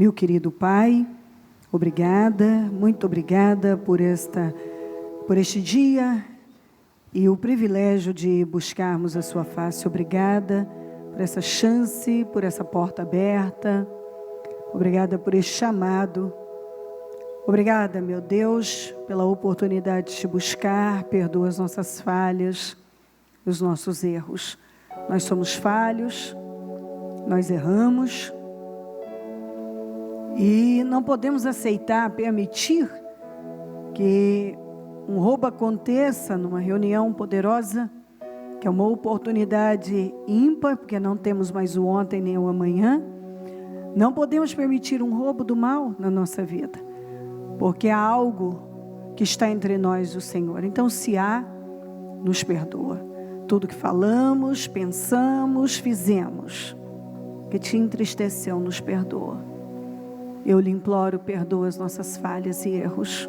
Meu querido Pai, obrigada, muito obrigada por este dia e o privilégio de buscarmos a sua face. Obrigada por essa chance, por essa porta aberta. Obrigada por este chamado. Obrigada, meu Deus, pela oportunidade de te buscar. Perdoa as nossas falhas, os nossos erros. Nós somos falhos, nós erramos. E não podemos aceitar, permitir que um roubo aconteça numa reunião poderosa, que é uma oportunidade ímpar, porque não temos mais o ontem nem o amanhã. Não podemos permitir um roubo do mal na nossa vida, porque há algo que está entre nós, o Senhor. Então, se há, nos perdoa. Tudo que falamos, pensamos, fizemos, que te entristeceu, nos perdoa. Eu lhe imploro, perdoa as nossas falhas e erros.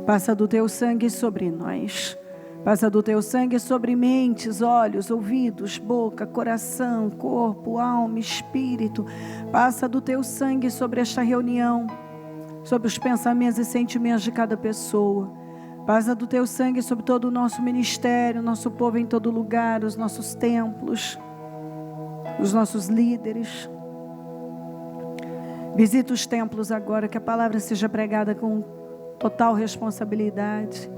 Passa do teu sangue sobre nós. Passa do teu sangue sobre mentes, olhos, ouvidos, boca, coração, corpo, alma, espírito. Passa do teu sangue sobre esta reunião, sobre os pensamentos e sentimentos de cada pessoa. Passa do teu sangue sobre todo o nosso ministério, nosso povo em todo lugar, os nossos templos, os nossos líderes. Visita os templos agora, que a palavra seja pregada com total responsabilidade.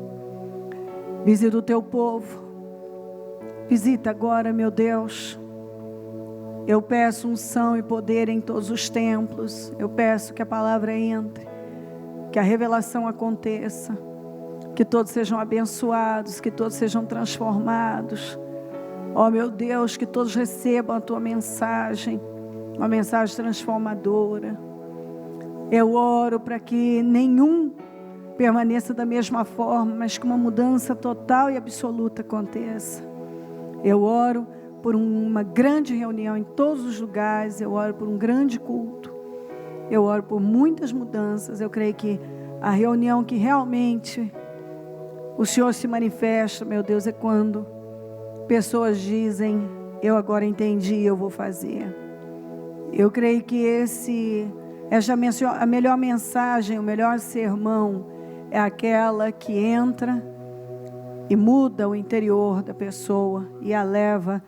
Visita o teu povo. Visita agora, meu Deus. Eu peço unção e poder em todos os templos. Eu peço que a palavra entre, que a revelação aconteça, que todos sejam abençoados, que todos sejam transformados. Ó, meu Deus, que todos recebam a tua mensagem, uma mensagem transformadora. Eu oro para que nenhum permaneça da mesma forma, mas que uma mudança total e absoluta aconteça. Eu oro por uma grande reunião em todos os lugares. Eu oro por um grande culto. Eu oro por muitas mudanças. Eu creio que a reunião que realmente o Senhor se manifesta, meu Deus, é quando pessoas dizem: eu agora entendi, eu vou fazer. Eu creio que a melhor mensagem, o melhor sermão é aquela que entra e muda o interior da pessoa e a leva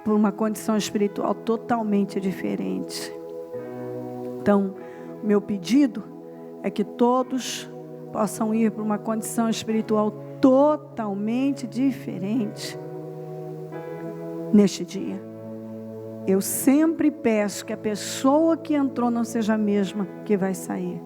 para uma condição espiritual totalmente diferente. Então, o meu pedido é que todos possam ir para uma condição espiritual totalmente diferente neste dia. Eu sempre peço que a pessoa que entrou não seja a mesma que vai sair.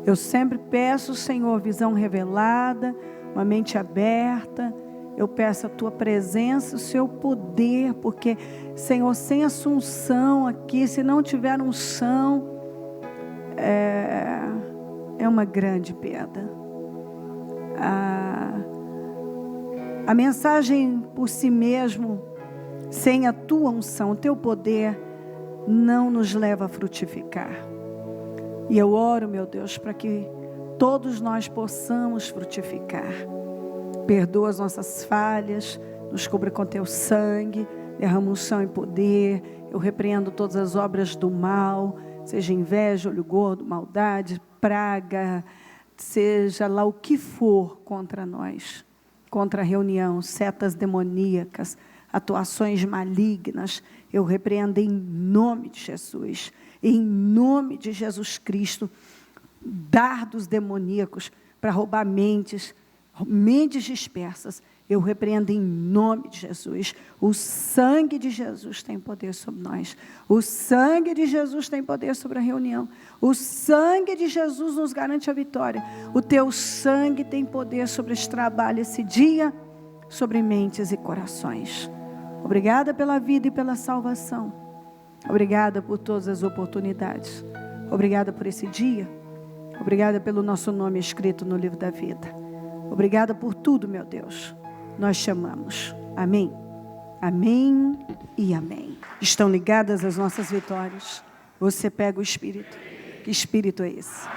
Eu sempre peço, Senhor, visão revelada, uma mente aberta. Eu peço a tua presença, o seu poder, porque, Senhor, sem assunção aqui, se não tiver unção, é uma grande perda. A mensagem por si mesmo, sem a tua unção, o teu poder, não nos leva a frutificar. E eu oro, meu Deus, para que todos nós possamos frutificar. Perdoa as nossas falhas, nos cubra com teu sangue, derrama unção e poder. Eu repreendo todas as obras do mal, seja inveja, olho gordo, maldade, praga, seja lá o que for contra nós, contra a reunião, setas demoníacas, atuações malignas. Eu repreendo em nome de Jesus, em nome de Jesus Cristo, dardos demoníacos para roubar mentes dispersas. Eu repreendo em nome de Jesus. O sangue de Jesus tem poder sobre nós. O sangue de Jesus tem poder sobre a reunião. O sangue de Jesus nos garante a vitória. O teu sangue tem poder sobre esse trabalho, esse dia, sobre mentes e corações. Obrigada pela vida e pela salvação. Obrigada por todas as oportunidades. Obrigada por esse dia. Obrigada pelo nosso nome escrito no livro da vida. Obrigada por tudo, meu Deus. Nós chamamos. Amém. Amém e amém. Estão ligadas as nossas vitórias. Você pega o Espírito. Que Espírito é esse?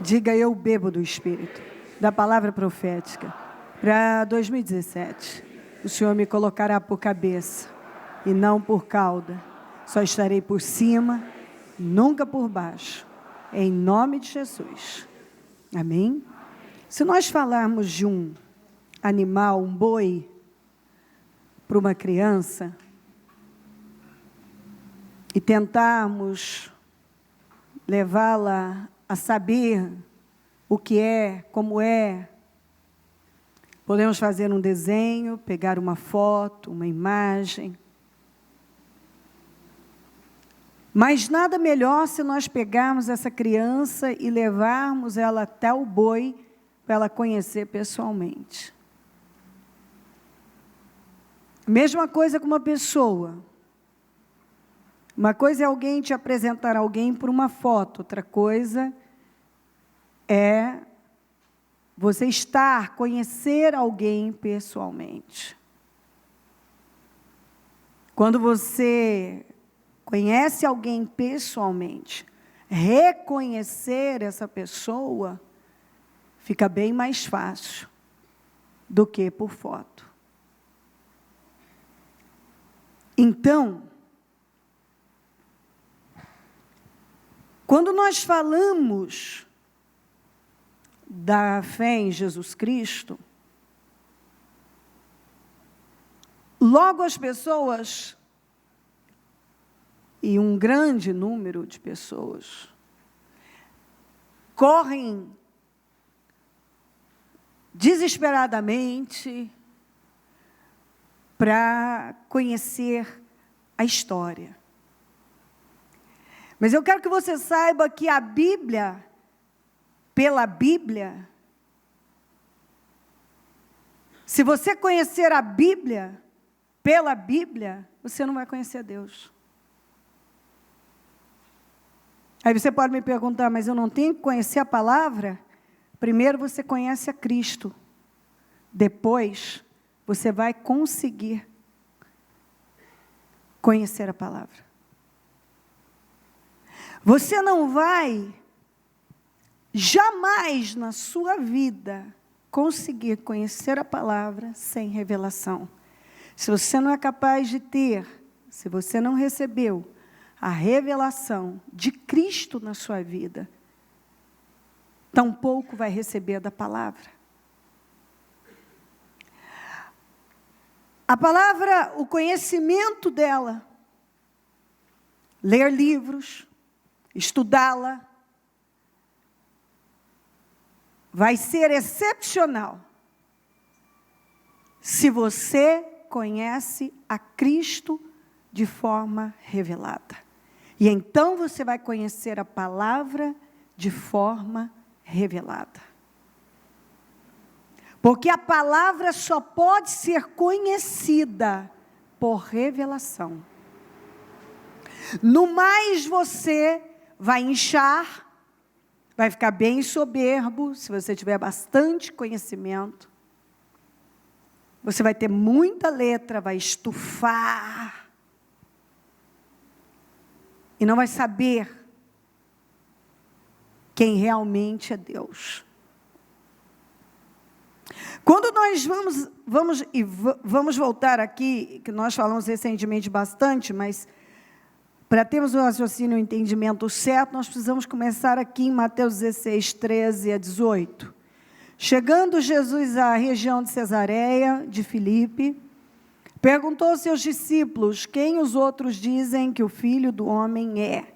Diga: eu bebo do Espírito, da palavra profética. Para 2017, o Senhor me colocará por cabeça e não por cauda. Só estarei por cima nunca por baixo, em nome de Jesus. Amém? Se nós falarmos de um animal, um boi, para uma criança, e tentarmos levá-la a saber o que é, como é, podemos fazer um desenho, pegar uma foto, uma imagem. Mas nada melhor se nós pegarmos essa criança e levarmos ela até o boi para ela conhecer pessoalmente. Mesma coisa com uma pessoa. Uma coisa é alguém te apresentar alguém por uma foto, outra coisa é você conhecer alguém pessoalmente. Quando você conhece alguém pessoalmente, reconhecer essa pessoa fica bem mais fácil do que por foto. Então, quando nós falamos da fé em Jesus Cristo, logo as pessoas, e um grande número de pessoas, correm desesperadamente para conhecer a história. Mas eu quero que você saiba que a Bíblia, pela Bíblia, se você conhecer a Bíblia, pela Bíblia, você não vai conhecer Deus. Aí você pode me perguntar, mas eu não tenho que conhecer a palavra? Primeiro você conhece a Cristo. Depois, você vai conseguir conhecer a palavra. Você não vai, jamais na sua vida, conseguir conhecer a palavra sem revelação. Se você não é capaz de ter, se você não recebeu a revelação de Cristo na sua vida, tampouco vai receber da palavra. A palavra, o conhecimento dela, ler livros, estudá-la, vai ser excepcional se você conhece a Cristo de forma revelada. E então você vai conhecer a palavra de forma revelada. Porque a palavra só pode ser conhecida por revelação. No mais você vai inchar, vai ficar bem soberbo, se você tiver bastante conhecimento. Você vai ter muita letra, vai estufar. E não vai saber quem realmente é Deus. Quando nós vamos voltar aqui, que nós falamos recentemente bastante, mas para termos o raciocínio e o entendimento certo, nós precisamos começar aqui em Mateus 16, 13 a 18. Chegando Jesus à região de Cesareia, de Filipe, perguntou aos seus discípulos, quem os outros dizem que o Filho do Homem é?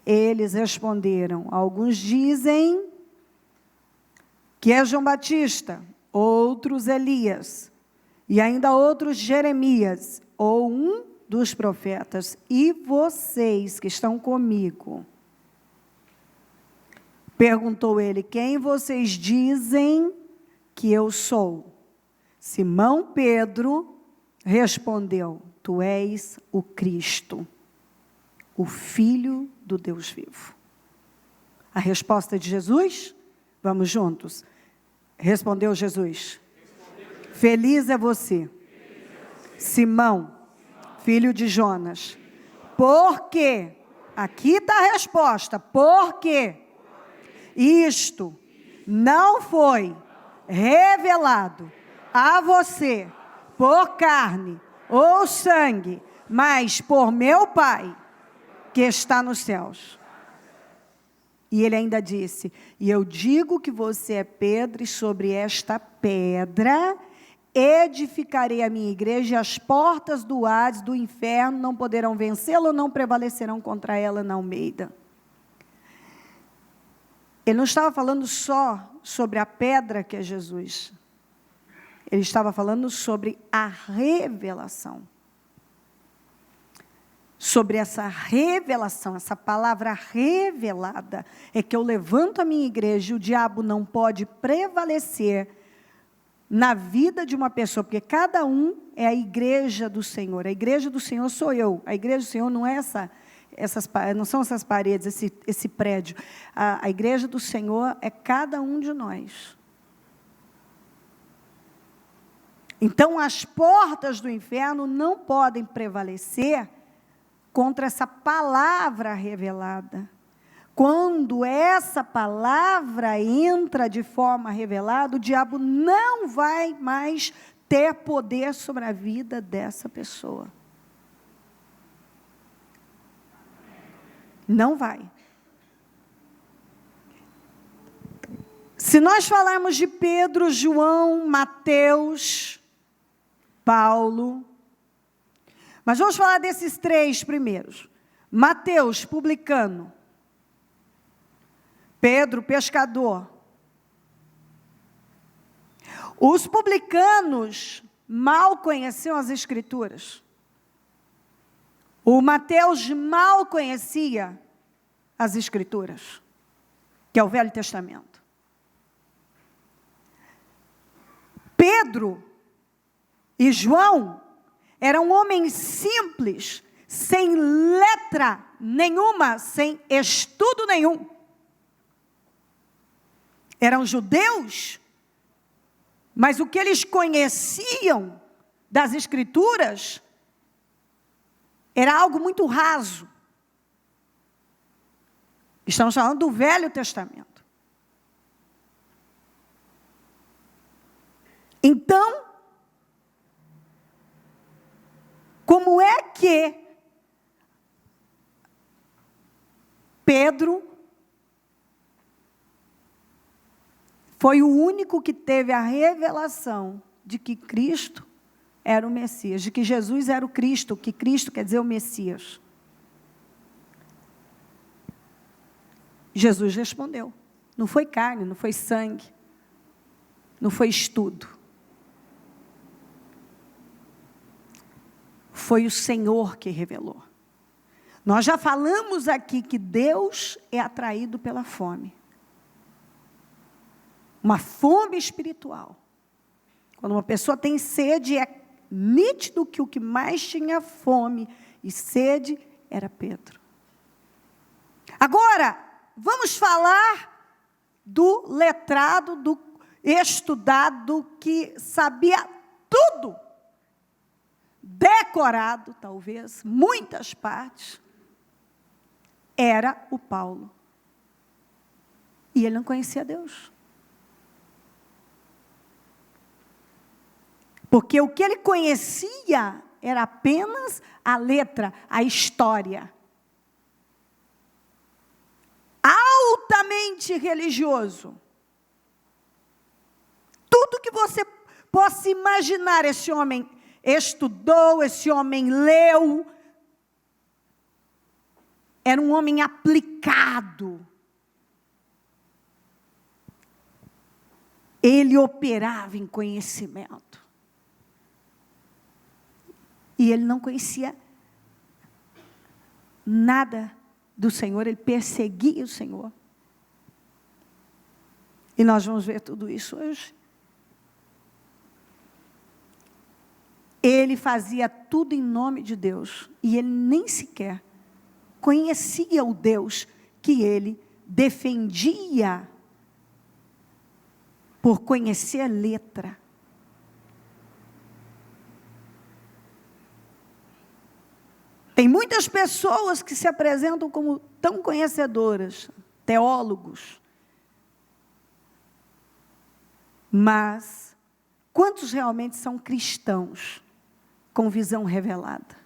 Eles responderam, alguns dizem que é João Batista, outros Elias, e ainda outros Jeremias, ou um dos profetas. E vocês que estão comigo? Perguntou ele, quem vocês dizem que eu sou? Simão Pedro respondeu, tu és o Cristo, o Filho do Deus vivo. A resposta de Jesus? Vamos juntos. Respondeu Jesus. Feliz é você, Simão, filho de Jonas. Porque, aqui está a resposta, porque isto não foi revelado a você por carne ou sangue, mas por meu Pai que está nos céus. E ele ainda disse, e eu digo que você é Pedro, e sobre esta pedra edificarei a minha igreja, e as portas do Hades, do inferno, não poderão vencê-la ou não prevalecerão contra ela na Almeida. Ele não estava falando só sobre a pedra que é Jesus. Ele estava falando sobre a revelação. Sobre essa revelação, essa palavra revelada, é que eu levanto a minha igreja e o diabo não pode prevalecer na vida de uma pessoa, porque cada um é a igreja do Senhor. A igreja do Senhor sou eu. A igreja do Senhor não é não são essas paredes, esse prédio. A igreja do Senhor é cada um de nós. Então, as portas do inferno não podem prevalecer contra essa palavra revelada. Quando essa palavra entra de forma revelada, o diabo não vai mais ter poder sobre a vida dessa pessoa. Não vai. Se nós falarmos de Pedro, João, Mateus, Paulo, mas vamos falar desses três primeiros. Mateus, publicano. Pedro, pescador. Os publicanos mal conheciam as Escrituras. O Mateus mal conhecia as Escrituras, que é o Velho Testamento. Pedro e João eram homens simples, sem letra nenhuma, sem estudo nenhum. Eram judeus, mas o que eles conheciam das Escrituras era algo muito raso. Estamos falando do Velho Testamento. Então, como é que Pedro foi o único que teve a revelação de que Cristo era o Messias, de que Jesus era o Cristo, que Cristo quer dizer o Messias? Jesus respondeu. Não foi carne, não foi sangue, não foi estudo. Foi o Senhor que revelou. Nós já falamos aqui que Deus é atraído pela fome. Uma fome espiritual. Quando uma pessoa tem sede, é nítido que o que mais tinha fome e sede era Pedro. Agora, vamos falar do letrado, do estudado, que sabia tudo. Decorado, talvez, muitas partes, era o Paulo. E ele não conhecia Deus. Porque o que ele conhecia era apenas a letra, a história. Altamente religioso. Tudo que você possa imaginar, esse homem estudou, esse homem leu. Era um homem aplicado. Ele operava em conhecimento. E ele não conhecia nada do Senhor, ele perseguia o Senhor. E nós vamos ver tudo isso hoje. Ele fazia tudo em nome de Deus, e ele nem sequer conhecia o Deus que ele defendia por conhecer a letra. Tem muitas pessoas que se apresentam como tão conhecedoras, teólogos. Mas, quantos realmente são cristãos com visão revelada?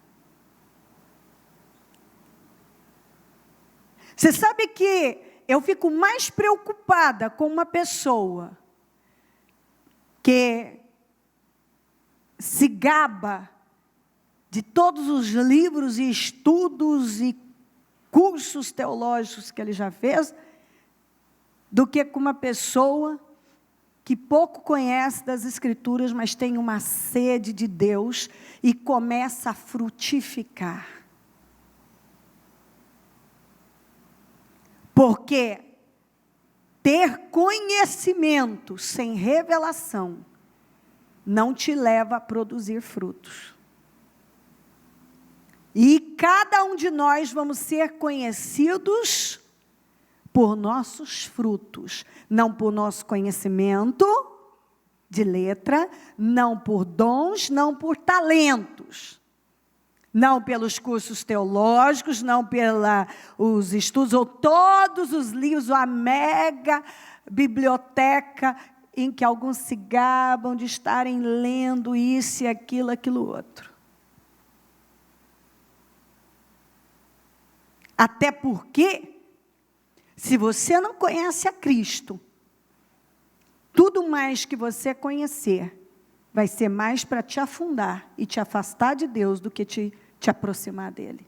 Você sabe que eu fico mais preocupada com uma pessoa que se gaba de todos os livros e estudos e cursos teológicos que ele já fez, do que com uma pessoa que pouco conhece das Escrituras, mas tem uma sede de Deus e começa a frutificar. Porque ter conhecimento sem revelação não te leva a produzir frutos. E cada um de nós vamos ser conhecidos por nossos frutos, não por nosso conhecimento de letra, não por dons, não por talentos, não pelos cursos teológicos, não pelos estudos, ou todos os livros, ou a mega biblioteca em que alguns se gabam de estarem lendo isso e aquilo outro. Até porque, se você não conhece a Cristo, tudo mais que você conhecer vai ser mais para te afundar e te afastar de Deus do que te aproximar dele.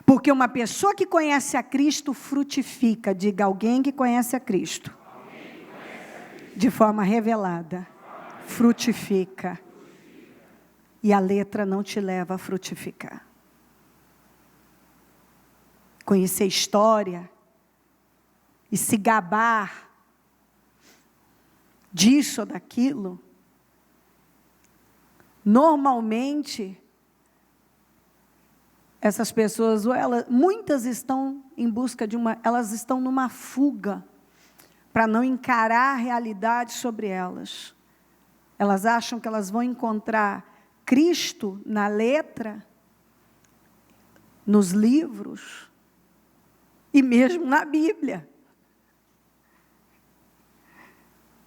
Porque uma pessoa que conhece a Cristo frutifica. Diga, alguém que conhece a Cristo. De forma revelada. Frutifica. E a letra não te leva a frutificar. Conhecer história e se gabar disso ou daquilo, normalmente, essas pessoas, muitas estão em busca elas estão numa fuga, para não encarar a realidade sobre elas. Elas acham que elas vão encontrar Cristo na letra, nos livros, e mesmo na Bíblia.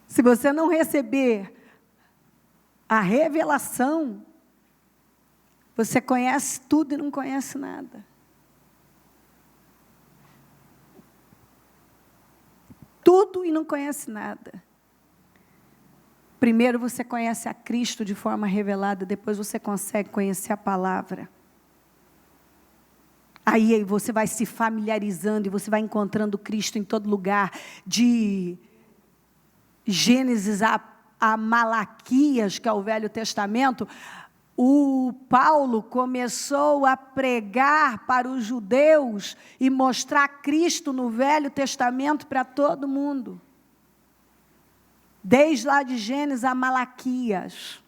Se você não receber a revelação, você conhece tudo e não conhece nada. Tudo e não conhece nada. Primeiro você conhece a Cristo de forma revelada, depois você consegue conhecer a palavra. Aí você vai se familiarizando e você vai encontrando Cristo em todo lugar, de Gênesis a Malaquias, que é o Velho Testamento. O Paulo começou a pregar para os judeus e mostrar Cristo no Velho Testamento para todo mundo. Desde lá de Gênesis a Malaquias.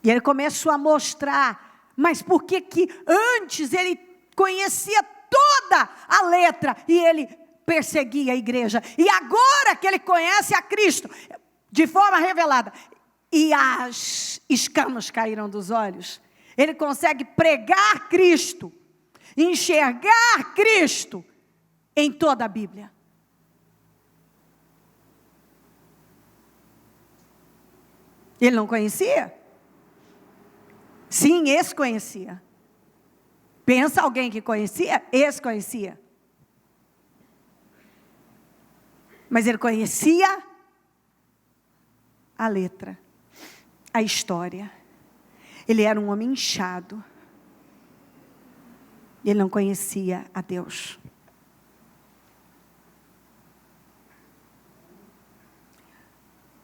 E ele começou a mostrar, mas por que antes ele conhecia toda a letra e ele perseguia a igreja? E agora que ele conhece a Cristo de forma revelada, e as escamas caíram dos olhos, ele consegue pregar Cristo, enxergar Cristo em toda a Bíblia. Ele não conhecia? Sim, esse conhecia. Pensa alguém que conhecia? Esse conhecia. Mas ele conhecia a letra, a história. Ele era um homem inchado. Ele não conhecia a Deus.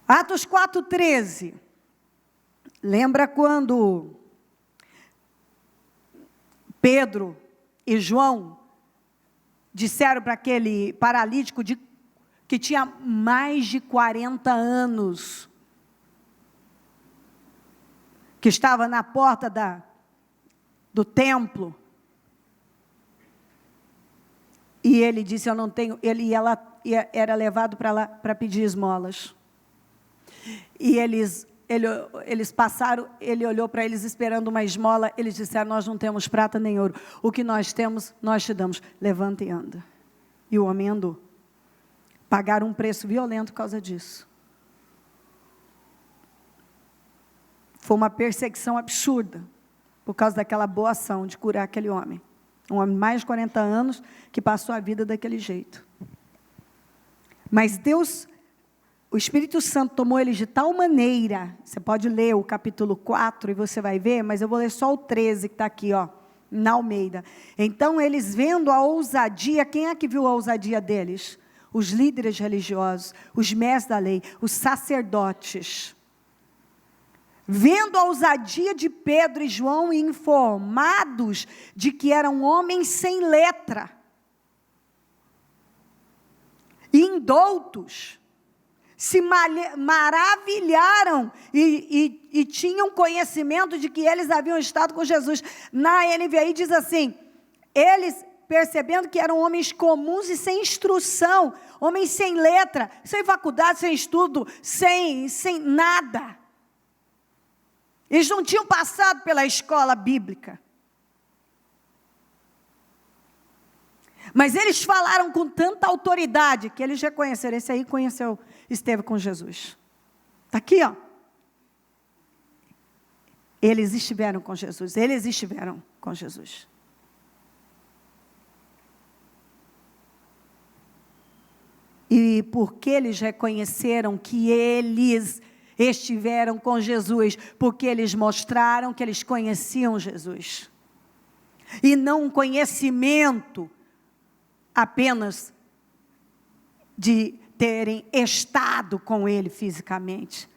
Atos 4:13. Lembra quando Pedro e João disseram para aquele paralítico que tinha mais de 40 anos, que estava na porta do templo, e ele disse, eu não tenho, ela era levado para lá para pedir esmolas, e eles passaram, ele olhou para eles esperando uma esmola, eles disseram, nós não temos prata nem ouro, o que nós temos, nós te damos, levanta e anda. E o homem andou. Pagaram um preço violento por causa disso. Foi uma perseguição absurda, por causa daquela boa ação de curar aquele homem. Um homem de mais de 40 anos que passou a vida daquele jeito. Mas Deus, o Espírito Santo tomou eles de tal maneira, você pode ler o capítulo 4 e você vai ver, mas eu vou ler só o 13 que está aqui, ó, na Almeida. Então eles vendo a ousadia, quem é que viu a ousadia deles? Os líderes religiosos, os mestres da lei, os sacerdotes. Vendo a ousadia de Pedro e João, informados de que eram homens sem letra, indoutos, se maravilharam e tinham conhecimento de que eles haviam estado com Jesus. Na NVI diz assim, eles percebendo que eram homens comuns e sem instrução, homens sem letra, sem faculdade, sem estudo, sem nada. Eles não tinham passado pela escola bíblica. Mas eles falaram com tanta autoridade que eles reconheceram. Esse aí esteve com Jesus. Está aqui, ó. Eles estiveram com Jesus. Eles estiveram com Jesus. E porque eles reconheceram que eles estiveram com Jesus, porque eles mostraram que eles conheciam Jesus. E não um conhecimento apenas de terem estado com ele fisicamente.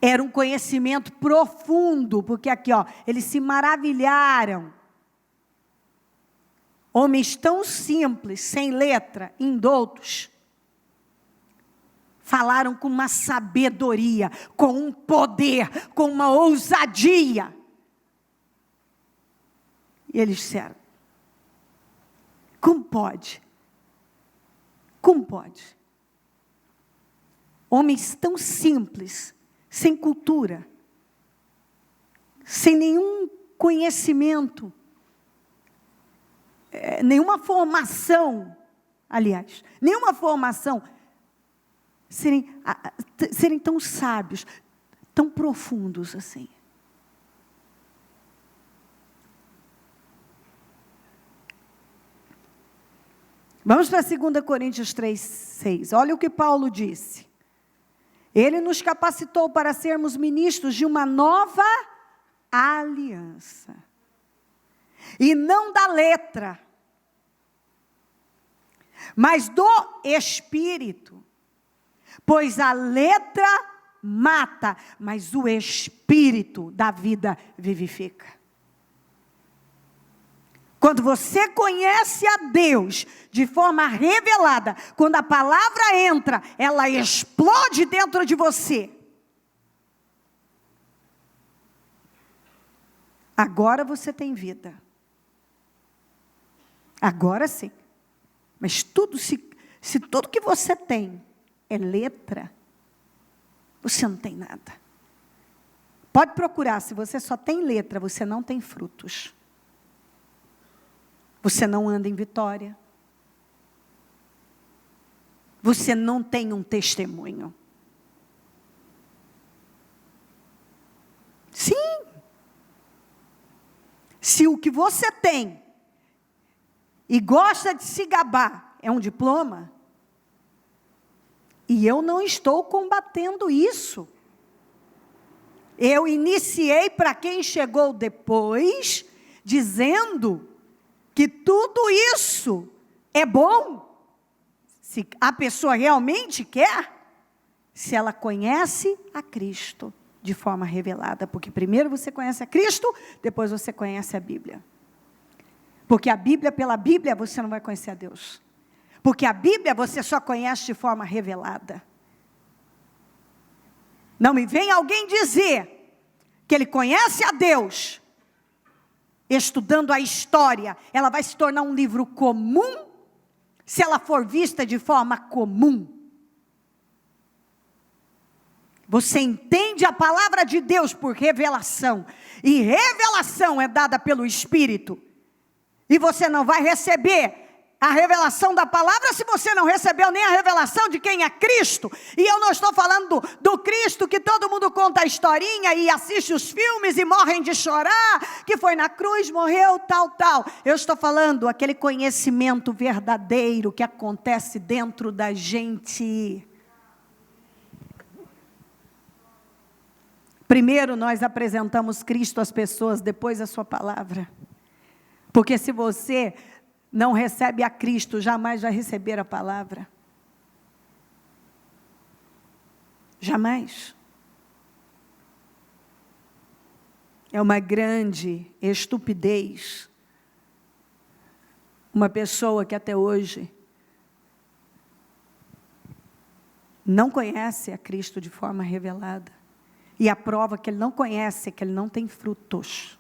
Era um conhecimento profundo, porque aqui, ó, eles se maravilharam. Homens tão simples, sem letra, indoutos, falaram com uma sabedoria, com um poder, com uma ousadia. E eles disseram, como pode? Como pode? Homens tão simples, sem cultura, sem nenhum conhecimento, nenhuma formação, aliás, nenhuma formação, serem tão sábios, tão profundos assim. Vamos para 2 Coríntios 3:6. Olha o que Paulo disse. Ele nos capacitou para sermos ministros de uma nova aliança. E não da letra, mas do Espírito. Pois a letra mata, mas o Espírito da vida vivifica. Quando você conhece a Deus de forma revelada, quando a palavra entra, ela explode dentro de você. Agora você tem vida. Agora sim. Mas se tudo que você tem é letra, você não tem nada. Pode procurar, se você só tem letra, você não tem frutos. Você não anda em vitória. Você não tem um testemunho. Sim. Se o que você tem e gosta de se gabar é um diploma, e eu não estou combatendo isso. Eu iniciei para quem chegou depois, dizendo que tudo isso é bom, se a pessoa realmente quer, se ela conhece a Cristo de forma revelada, porque primeiro você conhece a Cristo, depois você conhece a Bíblia. Porque a Bíblia, pela Bíblia, você não vai conhecer a Deus. Porque a Bíblia você só conhece de forma revelada. Não me vem alguém dizer que ele conhece a Deus, estudando a história, ela vai se tornar um livro comum, se ela for vista de forma comum. Você entende a palavra de Deus por revelação, e revelação é dada pelo Espírito, e você não vai receber a revelação da palavra se você não recebeu nem a revelação de quem é Cristo. E eu não estou falando do Cristo que todo mundo conta a historinha e assiste os filmes e morrem de chorar, que foi na cruz, morreu, tal. Eu estou falando aquele conhecimento verdadeiro que acontece dentro da gente. Primeiro nós apresentamos Cristo às pessoas, depois a sua palavra. Porque se você não recebe a Cristo, jamais vai receber a palavra. Jamais. É uma grande estupidez uma pessoa que até hoje não conhece a Cristo de forma revelada. E a prova que ele não conhece é que ele não tem frutos.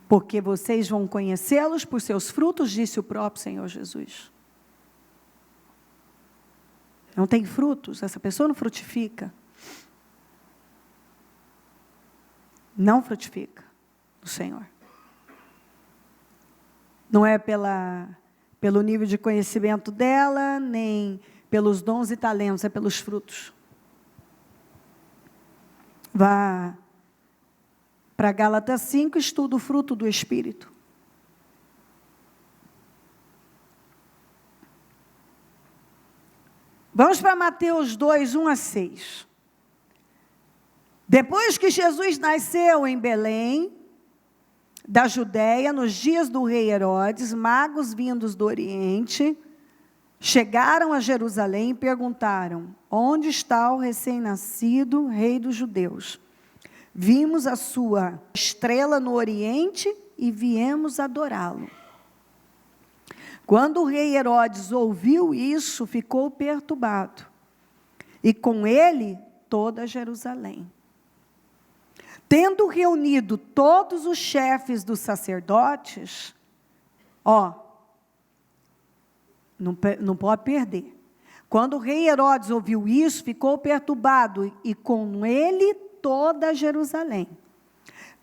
Porque vocês vão conhecê-los por seus frutos, disse o próprio Senhor Jesus. Não tem frutos, essa pessoa não frutifica. Não frutifica no Senhor. Não é pelo nível de conhecimento dela, nem pelos dons e talentos, é pelos frutos. Vá para Gálatas 5, estuda o fruto do Espírito. Vamos para Mateus 2, 1 a 6. Depois que Jesus nasceu em Belém, da Judéia, nos dias do rei Herodes, magos vindos do Oriente, chegaram a Jerusalém e perguntaram: onde está o recém-nascido rei dos judeus? Vimos a sua estrela no Oriente e viemos adorá-lo. Quando o rei Herodes ouviu isso, ficou perturbado, e com ele toda Jerusalém. Tendo reunido todos os chefes dos sacerdotes, não pode perder. Quando o rei Herodes ouviu isso, ficou perturbado, e com ele toda Jerusalém.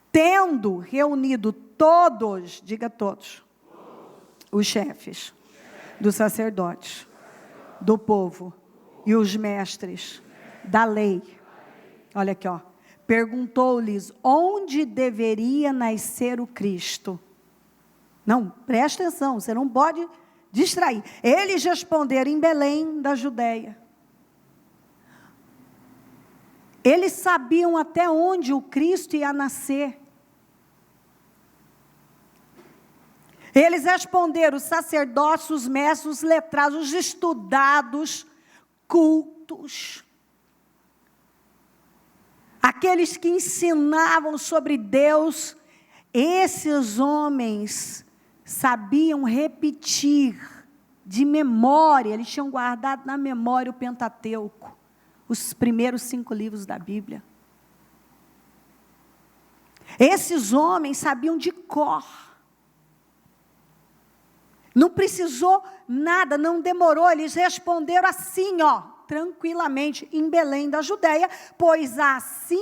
Tendo reunido todos, diga todos, os chefes dos sacerdotes, do povo, e os mestres da lei. Olha aqui, perguntou-lhes onde deveria nascer o Cristo. Não, presta atenção, você não pode distrair. Eles responderam: em Belém da Judéia. Eles sabiam até onde o Cristo ia nascer. Eles responderam: os sacerdotes, os mestres, os letrados, os estudados, cultos. Aqueles que ensinavam sobre Deus, esses homens sabiam repetir de memória, eles tinham guardado na memória o Pentateuco, os primeiros 5 livros da Bíblia. Esses homens sabiam de cor. Não precisou nada, não demorou, eles responderam assim, tranquilamente, em Belém da Judéia, pois assim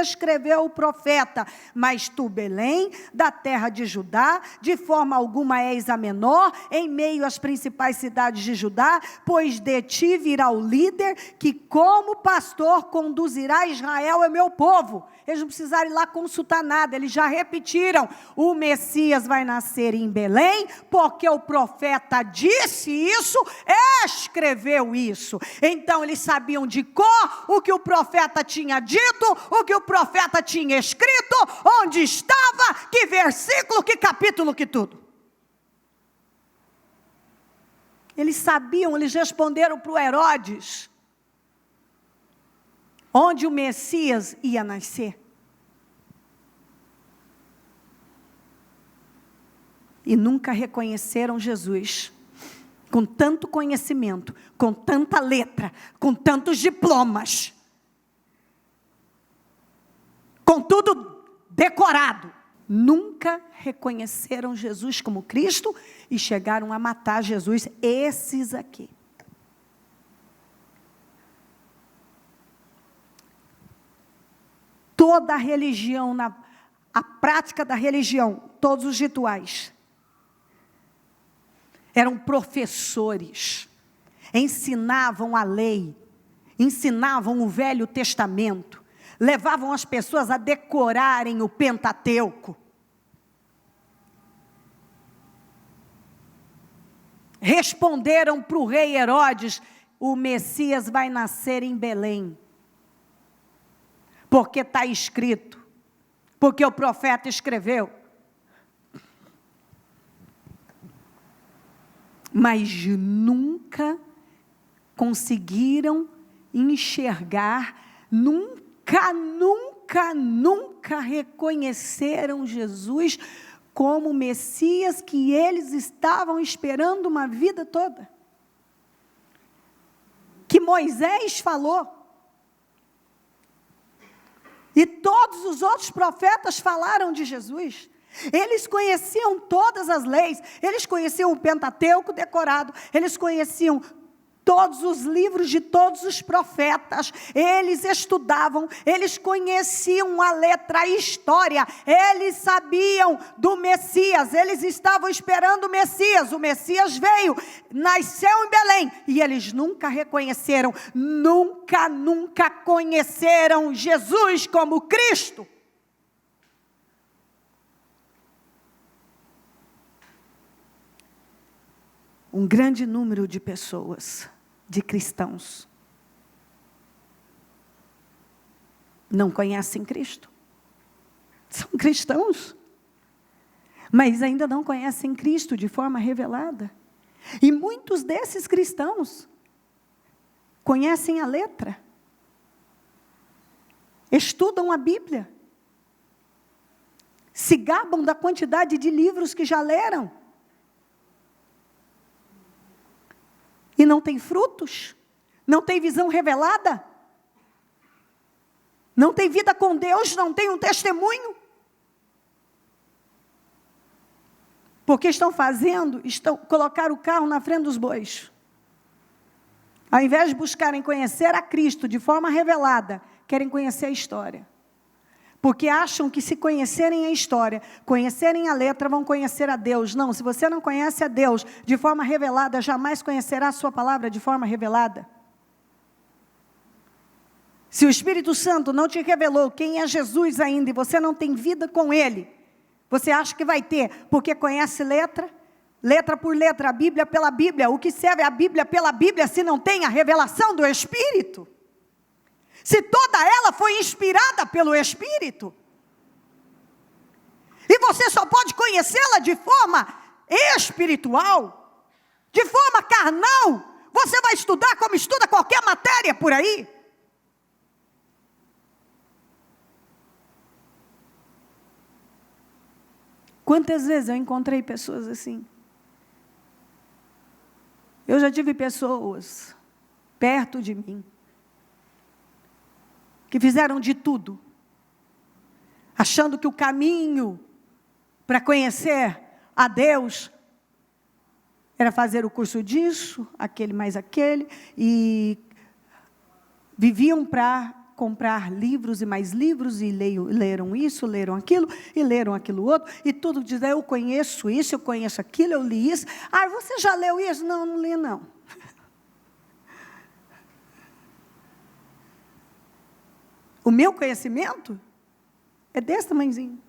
escreveu o profeta: mas tu, Belém, da terra de Judá, de forma alguma és a menor, em meio às principais cidades de Judá, pois de ti virá o líder, que como pastor conduzirá Israel, é meu povo. Eles não precisaram ir lá consultar nada, eles já repetiram: o Messias vai nascer em Belém, porque o profeta disse isso, escreveu isso. Então eles sabiam de cor o que o profeta tinha dito, o que o profeta tinha escrito, onde estava, que versículo, que capítulo, que tudo. Eles sabiam, eles responderam para o Herodes onde o Messias ia nascer. E nunca reconheceram Jesus com tanto conhecimento, com tanta letra, com tantos diplomas, com tudo decorado. Nunca reconheceram Jesus como Cristo e chegaram a matar Jesus, esses aqui. Toda a religião, a prática da religião, todos os rituais, eram professores, ensinavam a lei, ensinavam o Velho Testamento, levavam as pessoas a decorarem o Pentateuco. Responderam para o rei Herodes: o Messias vai nascer em Belém, porque está escrito, porque o profeta escreveu. Mas nunca conseguiram enxergar, nunca reconheceram Jesus como o Messias que eles estavam esperando uma vida toda. Que Moisés falou. E todos os outros profetas falaram de Jesus. Eles conheciam todas as leis, eles conheciam o Pentateuco decorado, eles conheciam todos os livros de todos os profetas, eles estudavam, eles conheciam a letra, a história, eles sabiam do Messias, eles estavam esperando o Messias veio, nasceu em Belém, e eles nunca reconheceram, nunca conheceram Jesus como Cristo. Um grande número de pessoas, de cristãos, não conhecem Cristo. São cristãos, mas ainda não conhecem Cristo de forma revelada. E muitos desses cristãos conhecem a letra, estudam a Bíblia, se gabam da quantidade de livros que já leram, e não tem frutos, não tem visão revelada, não tem vida com Deus, não tem um testemunho. Porque estão colocar o carro na frente dos bois. Ao invés de buscarem conhecer a Cristo de forma revelada, querem conhecer a história. Porque acham que se conhecerem a história, conhecerem a letra, vão conhecer a Deus. Não, se você não conhece a Deus de forma revelada, jamais conhecerá a sua palavra de forma revelada. Se o Espírito Santo não te revelou quem é Jesus ainda, e você não tem vida com Ele, você acha que vai ter, porque conhece letra por letra, a Bíblia pela Bíblia. O que serve a Bíblia pela Bíblia se não tem a revelação do Espírito? Se toda ela foi inspirada pelo Espírito. E você só pode conhecê-la de forma espiritual, de forma carnal. Você vai estudar como estuda qualquer matéria por aí. Quantas vezes eu encontrei pessoas assim? Eu já tive pessoas perto de mim que fizeram de tudo, achando que o caminho para conhecer a Deus era fazer o curso disso, aquele mais aquele, e viviam para comprar livros e mais livros, e leram isso, leram aquilo outro, e tudo dizer, eu conheço isso, eu conheço aquilo, eu li isso. Ah, você já leu isso? Não, não li não. O meu conhecimento é desse tamanhozinho.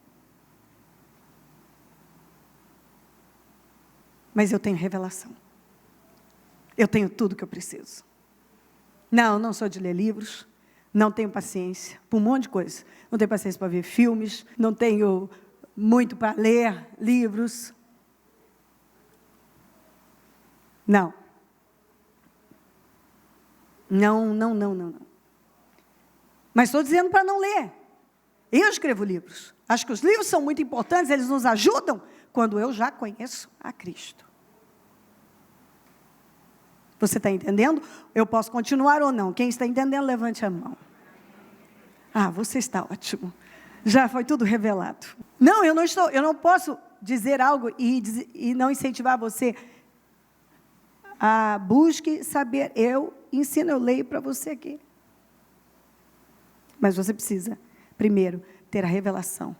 Mas eu tenho revelação. Eu tenho tudo que eu preciso. Não sou de ler livros. Não tenho paciência para um monte de coisa. Não tenho paciência para ver filmes. Não tenho muito para ler livros. Não. Mas estou dizendo para não ler. Eu escrevo livros. Acho que os livros são muito importantes, eles nos ajudam quando eu já conheço a Cristo. Você está entendendo? Eu posso continuar ou não? Quem está entendendo, levante a mão. Ah, você está ótimo. Já foi tudo revelado. Não, eu não posso dizer algo e não incentivar você a busque saber. Eu ensino, eu leio para você aqui. Mas você precisa, primeiro, ter a revelação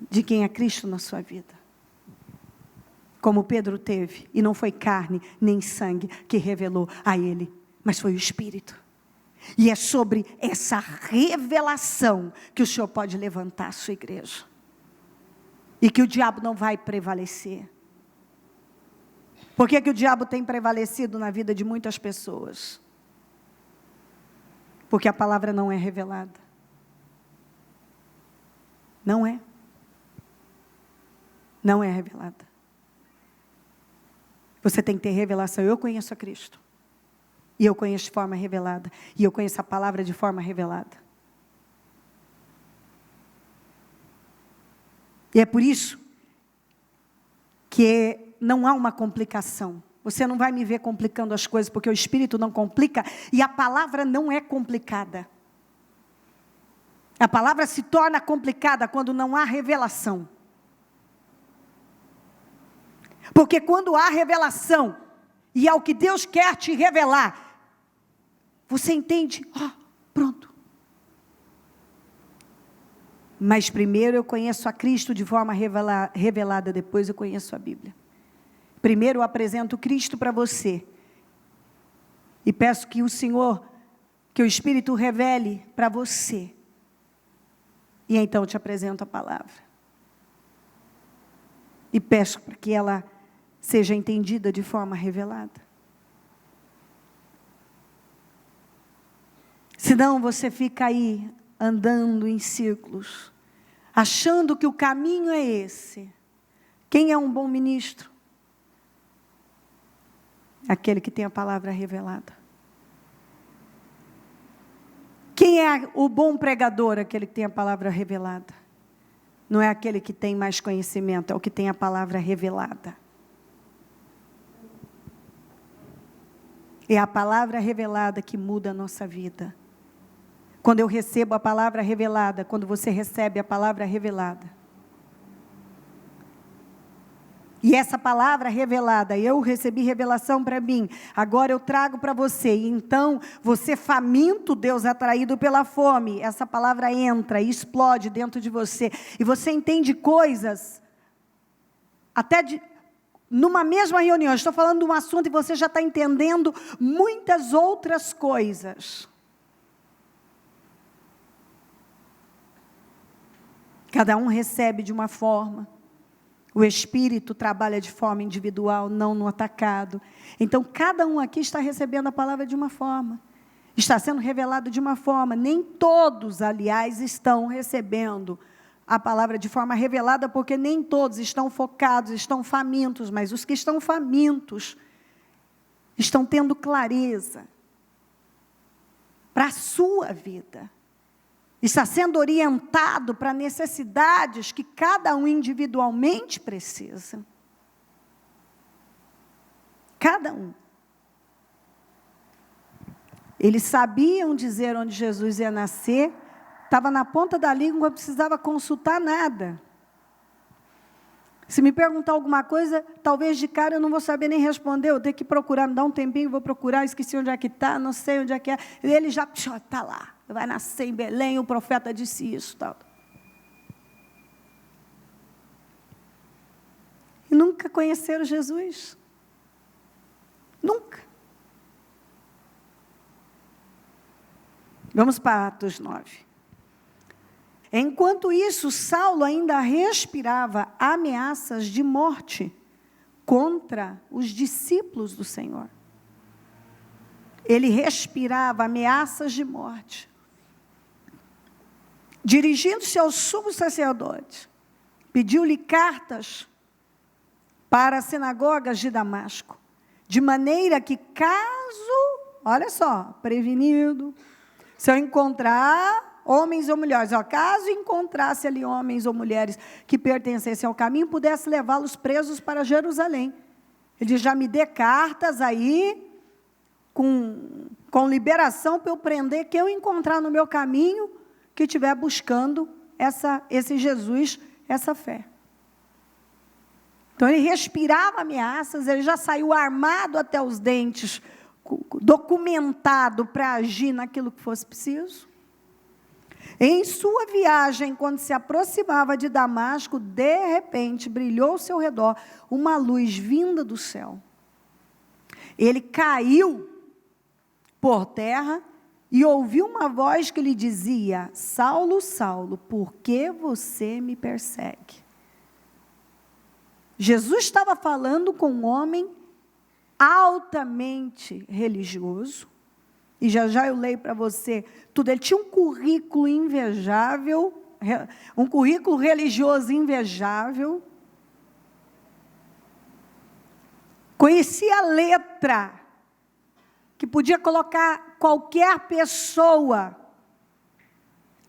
de quem é Cristo na sua vida. como Pedro teve, e não foi carne nem sangue que revelou a ele, mas foi o Espírito. E é sobre essa revelação que o Senhor pode levantar a sua igreja. E que o diabo não vai prevalecer. Por que o diabo tem prevalecido na vida de muitas pessoas? Porque a palavra não é revelada. Não é. Não é revelada. Você tem que ter revelação. Eu conheço a Cristo. E eu conheço de forma revelada. E eu conheço a palavra de forma revelada. E é por isso que não há uma complicação. Você não vai me ver complicando as coisas, porque o Espírito não complica e a palavra não é complicada. A palavra se torna complicada quando não há revelação. Porque quando há revelação, e é o que Deus quer te revelar, você entende, pronto. Mas primeiro eu conheço a Cristo de forma revelada, depois eu conheço a Bíblia. Primeiro eu apresento Cristo para você. E peço que o Senhor, que o Espírito revele para você. E então eu te apresento a palavra. E peço para que ela seja entendida de forma revelada. Senão você fica aí andando em círculos, achando que o caminho é esse. Quem é um bom ministro? Aquele que tem a palavra revelada. Quem é o bom pregador? Aquele que tem a palavra revelada. Não é aquele que tem mais conhecimento, é o que tem a palavra revelada. É a palavra revelada que muda a nossa vida. Quando eu recebo a palavra revelada, quando você recebe a palavra revelada. E essa palavra revelada, eu recebi revelação para mim, agora eu trago para você. E então, você faminto, Deus atraído pela fome, essa palavra entra e explode dentro de você. E você entende coisas, numa mesma reunião, eu estou falando de um assunto e você já está entendendo muitas outras coisas. Cada um recebe de uma forma. O Espírito trabalha de forma individual, não no atacado. Então, cada um aqui está recebendo a palavra de uma forma. Está sendo revelado de uma forma. Nem todos, aliás, estão recebendo a palavra de forma revelada, porque nem todos estão focados, estão famintos. Mas os que estão famintos, estão tendo clareza para a sua vida. Está sendo orientado para necessidades que cada um individualmente precisa. Cada um. Eles sabiam dizer onde Jesus ia nascer, estava na ponta da língua, não precisava consultar nada. Se me perguntar alguma coisa, talvez de cara eu não vou saber nem responder, eu tenho que procurar, me dá um tempinho, vou procurar, esqueci onde é que está, não sei onde é que é. E ele já está lá. Vai nascer em Belém, o profeta disse isso. Tal. E nunca conheceram Jesus. Nunca. Vamos para Atos 9. Enquanto isso, Saulo ainda respirava ameaças de morte contra os discípulos do Senhor. Ele respirava ameaças de morte. Dirigindo-se ao sumo sacerdote, pediu-lhe cartas para as sinagogas de Damasco, de maneira que caso, olha só, prevenido, se eu encontrar homens ou mulheres, caso encontrasse ali homens ou mulheres que pertencessem ao caminho, pudesse levá-los presos para Jerusalém. Ele diz, já me dê cartas aí, com liberação para eu prender quem eu encontrar no meu caminho, que estiver buscando esse Jesus, essa fé. Então ele respirava ameaças, ele já saiu armado até os dentes, documentado para agir naquilo que fosse preciso. Em sua viagem, quando se aproximava de Damasco, de repente brilhou ao seu redor uma luz vinda do céu. Ele caiu por terra e ouviu uma voz que lhe dizia: Saulo, Saulo, por que você me persegue? Jesus estava falando com um homem altamente religioso, e já eu leio para você tudo. Ele tinha um currículo invejável, um currículo religioso invejável, conhecia a letra, que podia colocar qualquer pessoa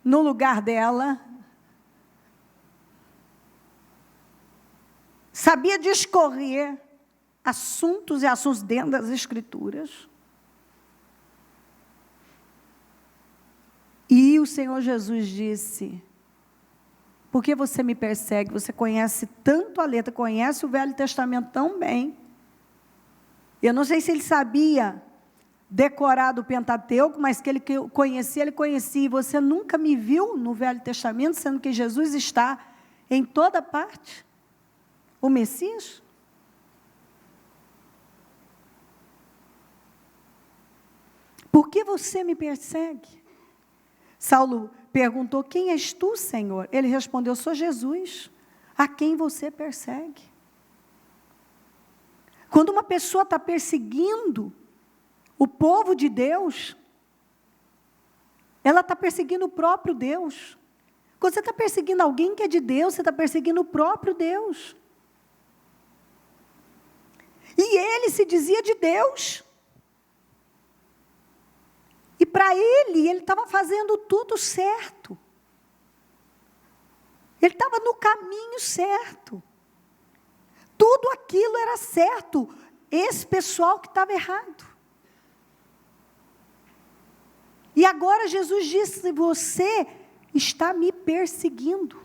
no lugar dela, sabia discorrer assuntos e assuntos dentro das Escrituras. E o Senhor Jesus disse: por que você me persegue? Você conhece tanto a letra, conhece o Velho Testamento tão bem. Eu não sei se ele sabia decorar do Pentateuco, mas que ele conhecia, ele conhecia. E você nunca me viu no Velho Testamento, sendo que Jesus está em toda parte? O Messias? Por que você me persegue? Saulo perguntou: quem és tu, Senhor? Ele respondeu: sou Jesus, a quem você persegue. Quando uma pessoa está perseguindo o povo de Deus, ela está perseguindo o próprio Deus. Quando você está perseguindo alguém que é de Deus, você está perseguindo o próprio Deus. E ele se dizia de Deus. E para ele estava fazendo tudo certo. Ele estava no caminho certo. Tudo aquilo era certo. Esse pessoal que estava errado. E agora Jesus disse: você está me perseguindo.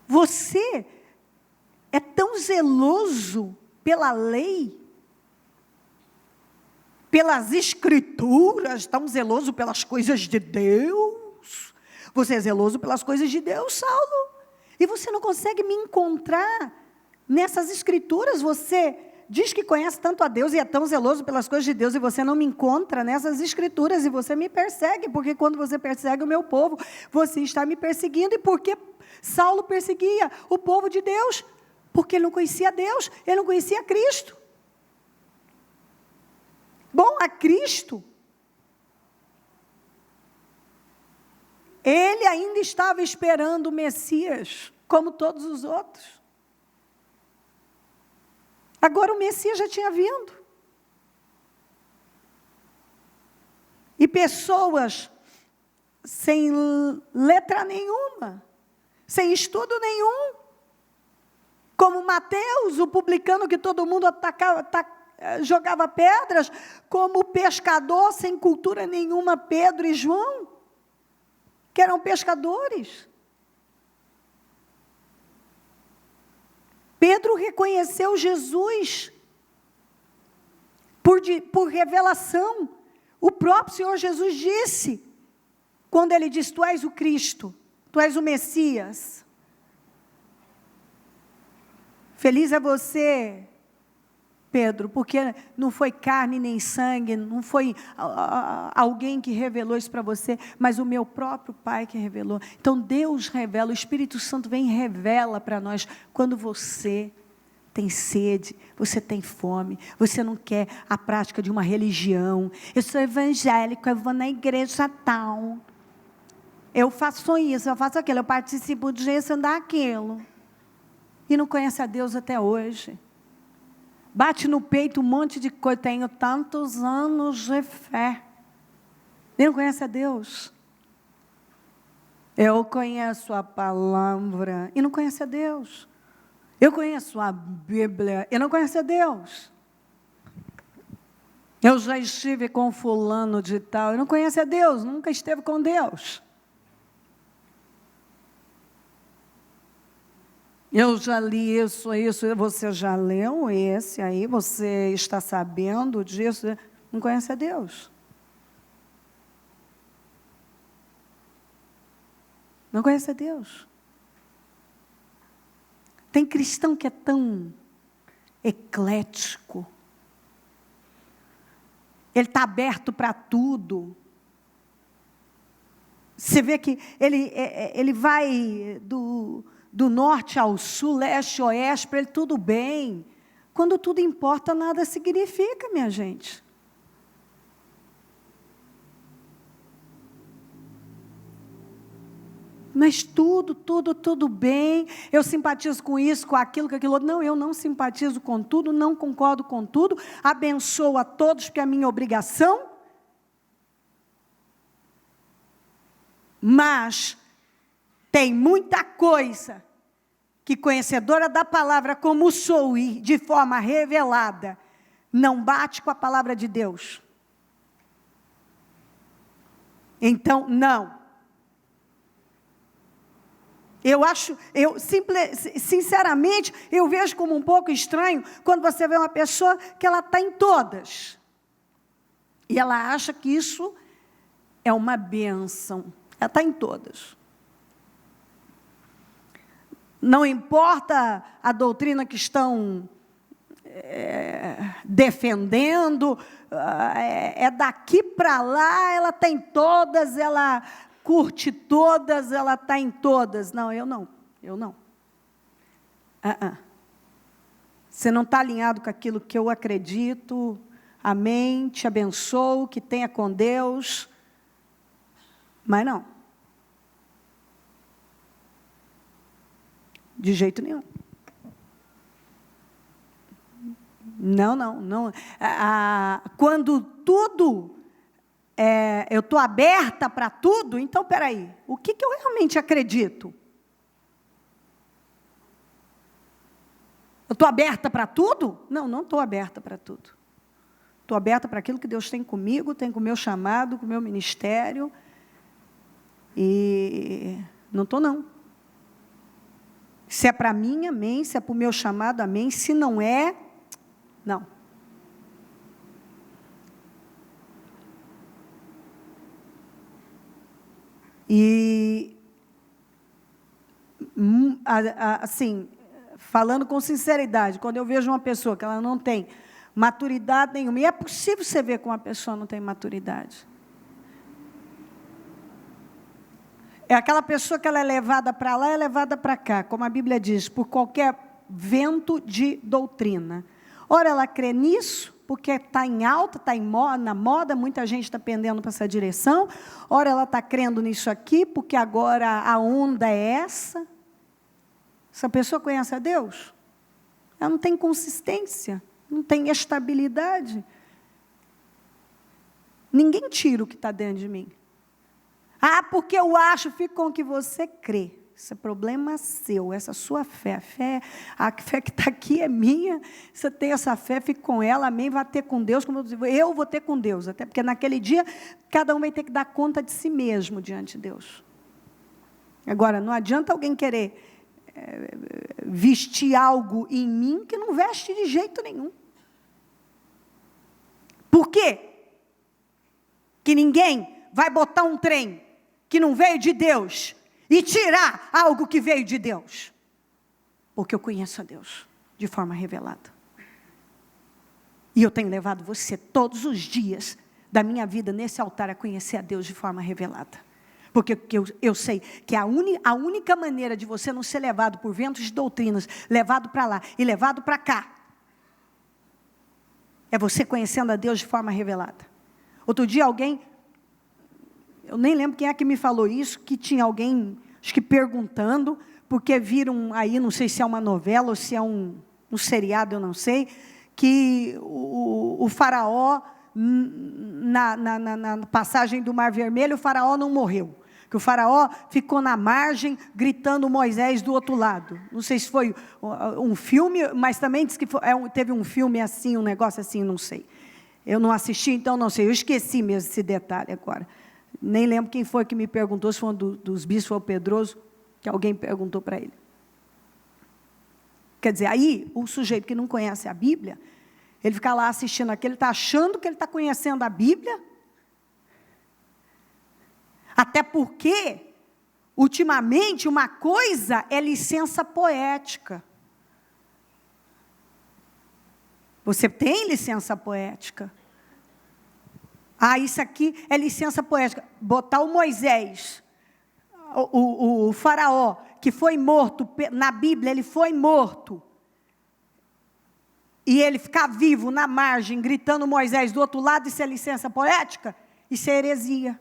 Você é tão zeloso pela lei, pelas Escrituras, tão zeloso pelas coisas de Deus. Você é zeloso pelas coisas de Deus, Saulo. E você não consegue me encontrar nessas Escrituras. Você diz que conhece tanto a Deus e é tão zeloso pelas coisas de Deus, e você não me encontra nessas Escrituras, e você me persegue, porque quando você persegue o meu povo, você está me perseguindo. E por que Saulo perseguia o povo de Deus? Porque ele não conhecia Deus, ele não conhecia Cristo. Bom, a Cristo, ele ainda estava esperando o Messias, como todos os outros. Agora o Messias já tinha vindo. E pessoas sem letra nenhuma, sem estudo nenhum, como Mateus, o publicano que todo mundo jogava pedras, como o pescador sem cultura nenhuma, Pedro e João, que eram pescadores. Pedro reconheceu Jesus por revelação. O próprio Senhor Jesus disse, quando ele disse: tu és o Cristo, tu és o Messias. Feliz é você, Pedro, porque não foi carne nem sangue, não foi alguém que revelou isso para você, mas o meu próprio Pai que revelou. Então Deus revela, o Espírito Santo vem e revela para nós quando você tem sede, você tem fome, você não quer a prática de uma religião. Eu sou evangélico, eu vou na igreja tal, eu faço isso, eu faço aquilo, eu participo disso, daquilo, e não conhece a Deus até hoje. Bate no peito um monte de coisa. Tenho tantos anos de fé. E não conhece a Deus. Eu conheço a palavra. E não conhece a Deus. Eu conheço a Bíblia. E não conhece a Deus. Eu já estive com fulano de tal. E não conhece a Deus. Nunca esteve com Deus. Eu já li isso, você já leu esse aí, você está sabendo disso, não conhece a Deus. Não conhece a Deus. Tem cristão que é tão eclético. Ele está aberto para tudo. Você vê que ele vai do norte ao sul, leste, oeste, para ele tudo bem. Quando tudo importa, nada significa, minha gente. Mas tudo bem. Eu simpatizo com isso, com aquilo, com aquilo outro. Não, eu não simpatizo com tudo, não concordo com tudo. Abençoo a todos, porque é a minha obrigação. Mas tem muita coisa que, conhecedora da palavra, como sou, e de forma revelada, não bate com a palavra de Deus. Então, não. Sinceramente, eu vejo como um pouco estranho quando você vê uma pessoa que ela está em todas. E ela acha que isso é uma bênção. Ela está em todas. Não importa a doutrina que estão defendendo, é daqui para lá, ela está em todas, ela curte todas, ela está em todas. Não, eu não. Você não está alinhado com aquilo que eu acredito. Amém, te abençoo, que tenha com Deus. Mas não. De jeito nenhum. Não. Quando tudo, eu estou aberta para tudo, então, peraí, o que eu realmente acredito? Eu estou aberta para tudo? Não estou aberta para tudo. Estou aberta para aquilo que Deus tem comigo, tem com o meu chamado, com o meu ministério. E não estou, não. Se é para mim, amém. Se é para o meu chamado, amém. Se não é, não. E, assim, falando com sinceridade, quando eu vejo uma pessoa que ela não tem maturidade nenhuma, e é possível você ver que uma pessoa não tem maturidade. É aquela pessoa que ela é levada para lá, é levada para cá, como a Bíblia diz, por qualquer vento de doutrina. Ora, ela crê nisso, porque está em alta, está na moda, muita gente está pendendo para essa direção. Ora, ela está crendo nisso aqui, porque agora a onda é essa. Essa pessoa conhece a Deus? Ela não tem consistência, não tem estabilidade. Ninguém tira o que está dentro de mim. Porque eu acho, fico com o que você crê. Isso é problema seu, essa sua fé. A fé que está aqui é minha. Você tem essa fé, fique com ela, amém, vai ter com Deus. Como eu vou ter com Deus. Até porque naquele dia, cada um vai ter que dar conta de si mesmo diante de Deus. Agora, não adianta alguém querer vestir algo em mim que não veste de jeito nenhum. Por quê? Que ninguém vai botar um trem que não veio de Deus e tirar algo que veio de Deus. Porque eu conheço a Deus de forma revelada. E eu tenho levado você todos os dias da minha vida nesse altar a conhecer a Deus de forma revelada. Porque eu sei que a única maneira de você não ser levado por ventos de doutrinas, levado para lá e levado para cá, é você conhecendo a Deus de forma revelada. Outro dia alguém, eu nem lembro quem é que me falou isso, que tinha alguém, acho que perguntando, porque viram aí, não sei se é uma novela ou se é um seriado, eu não sei, que o faraó, na passagem do Mar Vermelho, o faraó não morreu. Que o faraó ficou na margem, gritando Moisés do outro lado. Não sei se foi um filme, mas também diz que teve um filme assim, um negócio assim, não sei. Eu não assisti, então não sei. Eu esqueci mesmo esse detalhe agora. Nem lembro quem foi que me perguntou, se foi um dos bispos ou Pedroso, que alguém perguntou para ele. Quer dizer, aí o sujeito que não conhece a Bíblia, ele fica lá assistindo aquilo, ele está achando que ele está conhecendo a Bíblia. Até porque ultimamente, uma coisa é licença poética. Você tem licença poética. Isso aqui é licença poética. Botar o Moisés, o faraó, que foi morto, na Bíblia ele foi morto. E ele ficar vivo na margem, gritando Moisés do outro lado, isso é licença poética? Isso é heresia.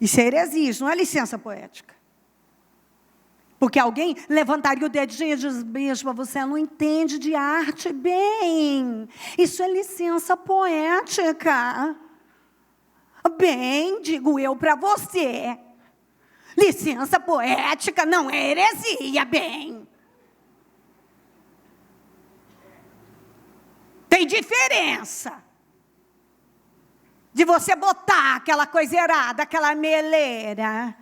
Isso é heresia, isso não é licença poética. Porque alguém levantaria o dedinho e diz, bispa, você não entende de arte bem. Isso é licença poética. Bem, digo eu para você. Licença poética não é heresia, bem. Tem diferença de você botar aquela coisa errada, aquela meleira.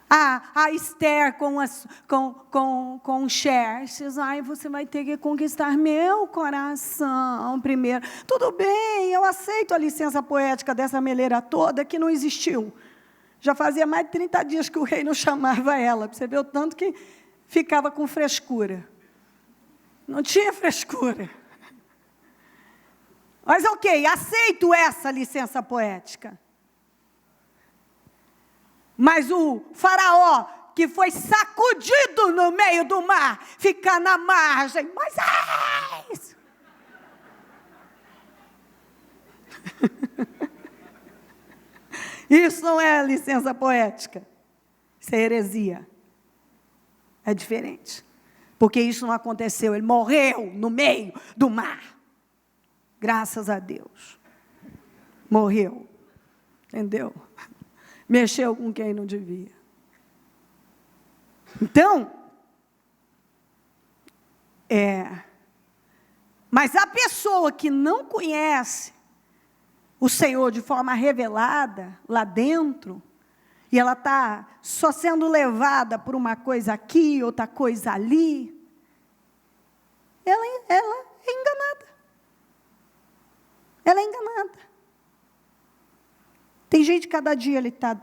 A Esther com Xerxes, você vai ter que conquistar meu coração primeiro. Tudo bem, eu aceito a licença poética dessa meleira toda que não existiu. Já fazia mais de 30 dias que o rei não chamava ela, para você ver o tanto que ficava com frescura. Não tinha frescura. Mas ok, aceito essa licença poética. Mas o faraó, que foi sacudido no meio do mar, fica na margem. Moisés! Isso não é licença poética. Isso é heresia. É diferente. Porque isso não aconteceu. Ele morreu no meio do mar. Graças a Deus. Morreu. Entendeu? Mexeu com quem não devia. Então, mas a pessoa que não conhece o Senhor de forma revelada, lá dentro, e ela está só sendo levada por uma coisa aqui, outra coisa ali, ela é enganada. Ela é enganada. Tem gente, cada dia ele está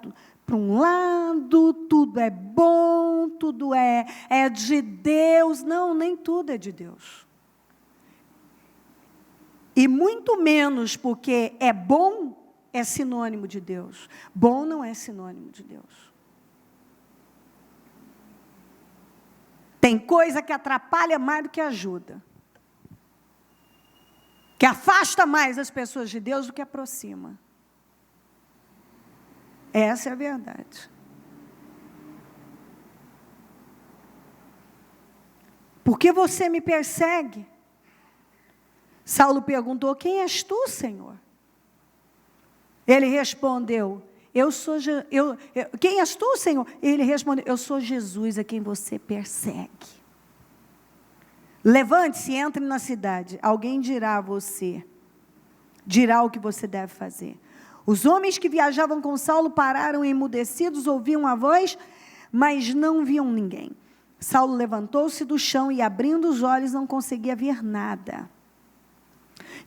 para um lado, tudo é bom, tudo é de Deus. Não, nem tudo é de Deus. E muito menos porque é bom, é sinônimo de Deus. Bom não é sinônimo de Deus. Tem coisa que atrapalha mais do que ajuda. Que afasta mais as pessoas de Deus do que aproxima. Essa é a verdade. Por que você me persegue? Saulo perguntou, quem és tu, Senhor? Ele respondeu, quem és tu, Senhor? Ele respondeu, eu sou Jesus a quem você persegue. Levante-se e entre na cidade, alguém dirá a você, dirá o que você deve fazer. Os homens que viajavam com Saulo pararam emudecidos, ouviam a voz, mas não viam ninguém. Saulo levantou-se do chão e, abrindo os olhos, não conseguia ver nada.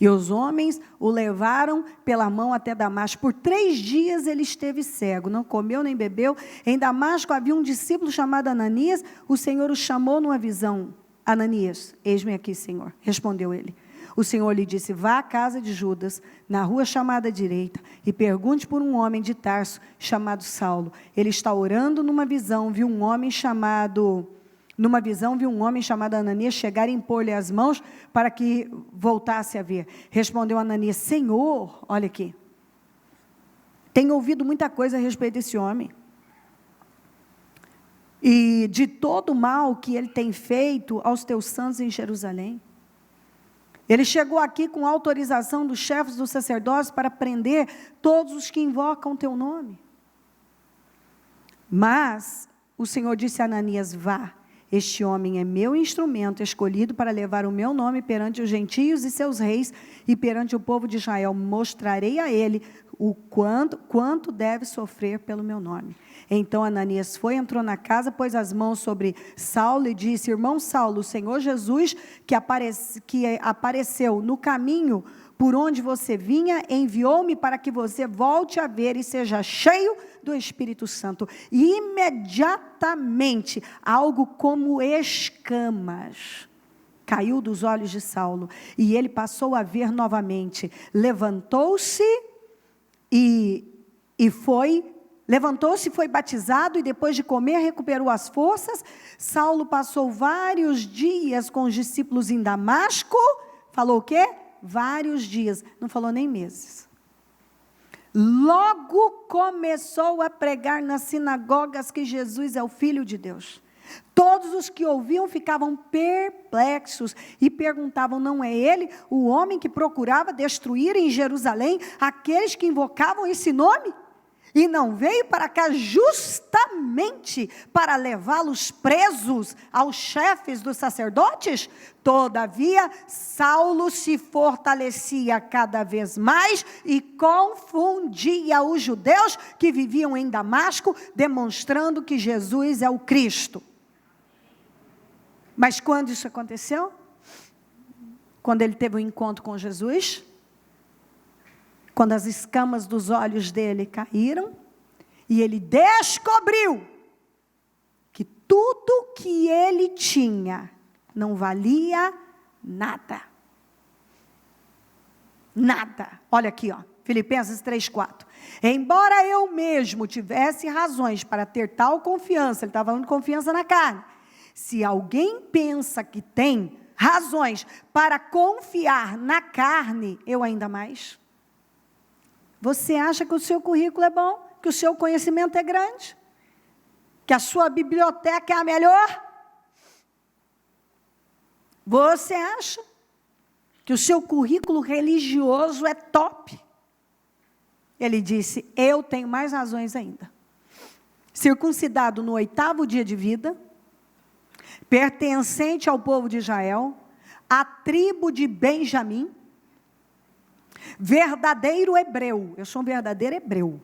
E os homens o levaram pela mão até Damasco. Por 3 dias ele esteve cego, não comeu nem bebeu. Em Damasco havia um discípulo chamado Ananias. O Senhor o chamou numa visão. Ananias, eis-me aqui, Senhor. Respondeu ele. O Senhor lhe disse, vá à casa de Judas, na rua chamada direita, e pergunte por um homem de Tarso, chamado Saulo. Ele está orando numa visão, viu um homem chamado Ananias chegar e impor-lhe as mãos para que voltasse a ver. Respondeu Ananias, Senhor, olha aqui, tenho ouvido muita coisa a respeito desse homem. E de todo o mal que ele tem feito aos teus santos em Jerusalém. Ele chegou aqui com autorização dos chefes dos sacerdotes para prender todos os que invocam o teu nome. Mas o Senhor disse a Ananias, vá, este homem é meu instrumento escolhido para levar o meu nome perante os gentios e seus reis e perante o povo de Israel. Mostrarei a ele o quanto deve sofrer pelo meu nome. Então Ananias foi, entrou na casa, pôs as mãos sobre Saulo e disse, irmão Saulo, o Senhor Jesus que apareceu no caminho por onde você vinha, enviou-me para que você volte a ver e seja cheio do Espírito Santo. E imediatamente, algo como escamas caiu dos olhos de Saulo, e ele passou a ver novamente. Levantou-se e foi batizado, e depois de comer recuperou as forças. Saulo passou vários dias com os discípulos em Damasco. Falou o quê? Vários dias, não falou nem meses. Logo começou a pregar nas sinagogas que Jesus é o Filho de Deus. Todos os que ouviam ficavam perplexos e perguntavam: não é ele o homem que procurava destruir em Jerusalém aqueles que invocavam esse nome? E não veio para cá justamente para levá-los presos aos chefes dos sacerdotes? Todavia, Saulo se fortalecia cada vez mais e confundia os judeus que viviam em Damasco, demonstrando que Jesus é o Cristo. Mas quando isso aconteceu? Quando ele teve um encontro com Jesus, quando as escamas dos olhos dele caíram, e ele descobriu que tudo que ele tinha não valia nada. Nada. Olha aqui, ó, Filipenses 3:4. Embora eu mesmo tivesse razões para ter tal confiança, ele estava falando de confiança na carne. Se alguém pensa que tem razões para confiar na carne, eu ainda mais. Você acha que o seu currículo é bom? Que o seu conhecimento é grande? Que a sua biblioteca é a melhor? Você acha que o seu currículo religioso é top? Ele disse: eu tenho mais razões ainda. Circuncidado no 8º dia de vida, pertencente ao povo de Israel, à tribo de Benjamim, verdadeiro hebreu. Eu sou um verdadeiro hebreu.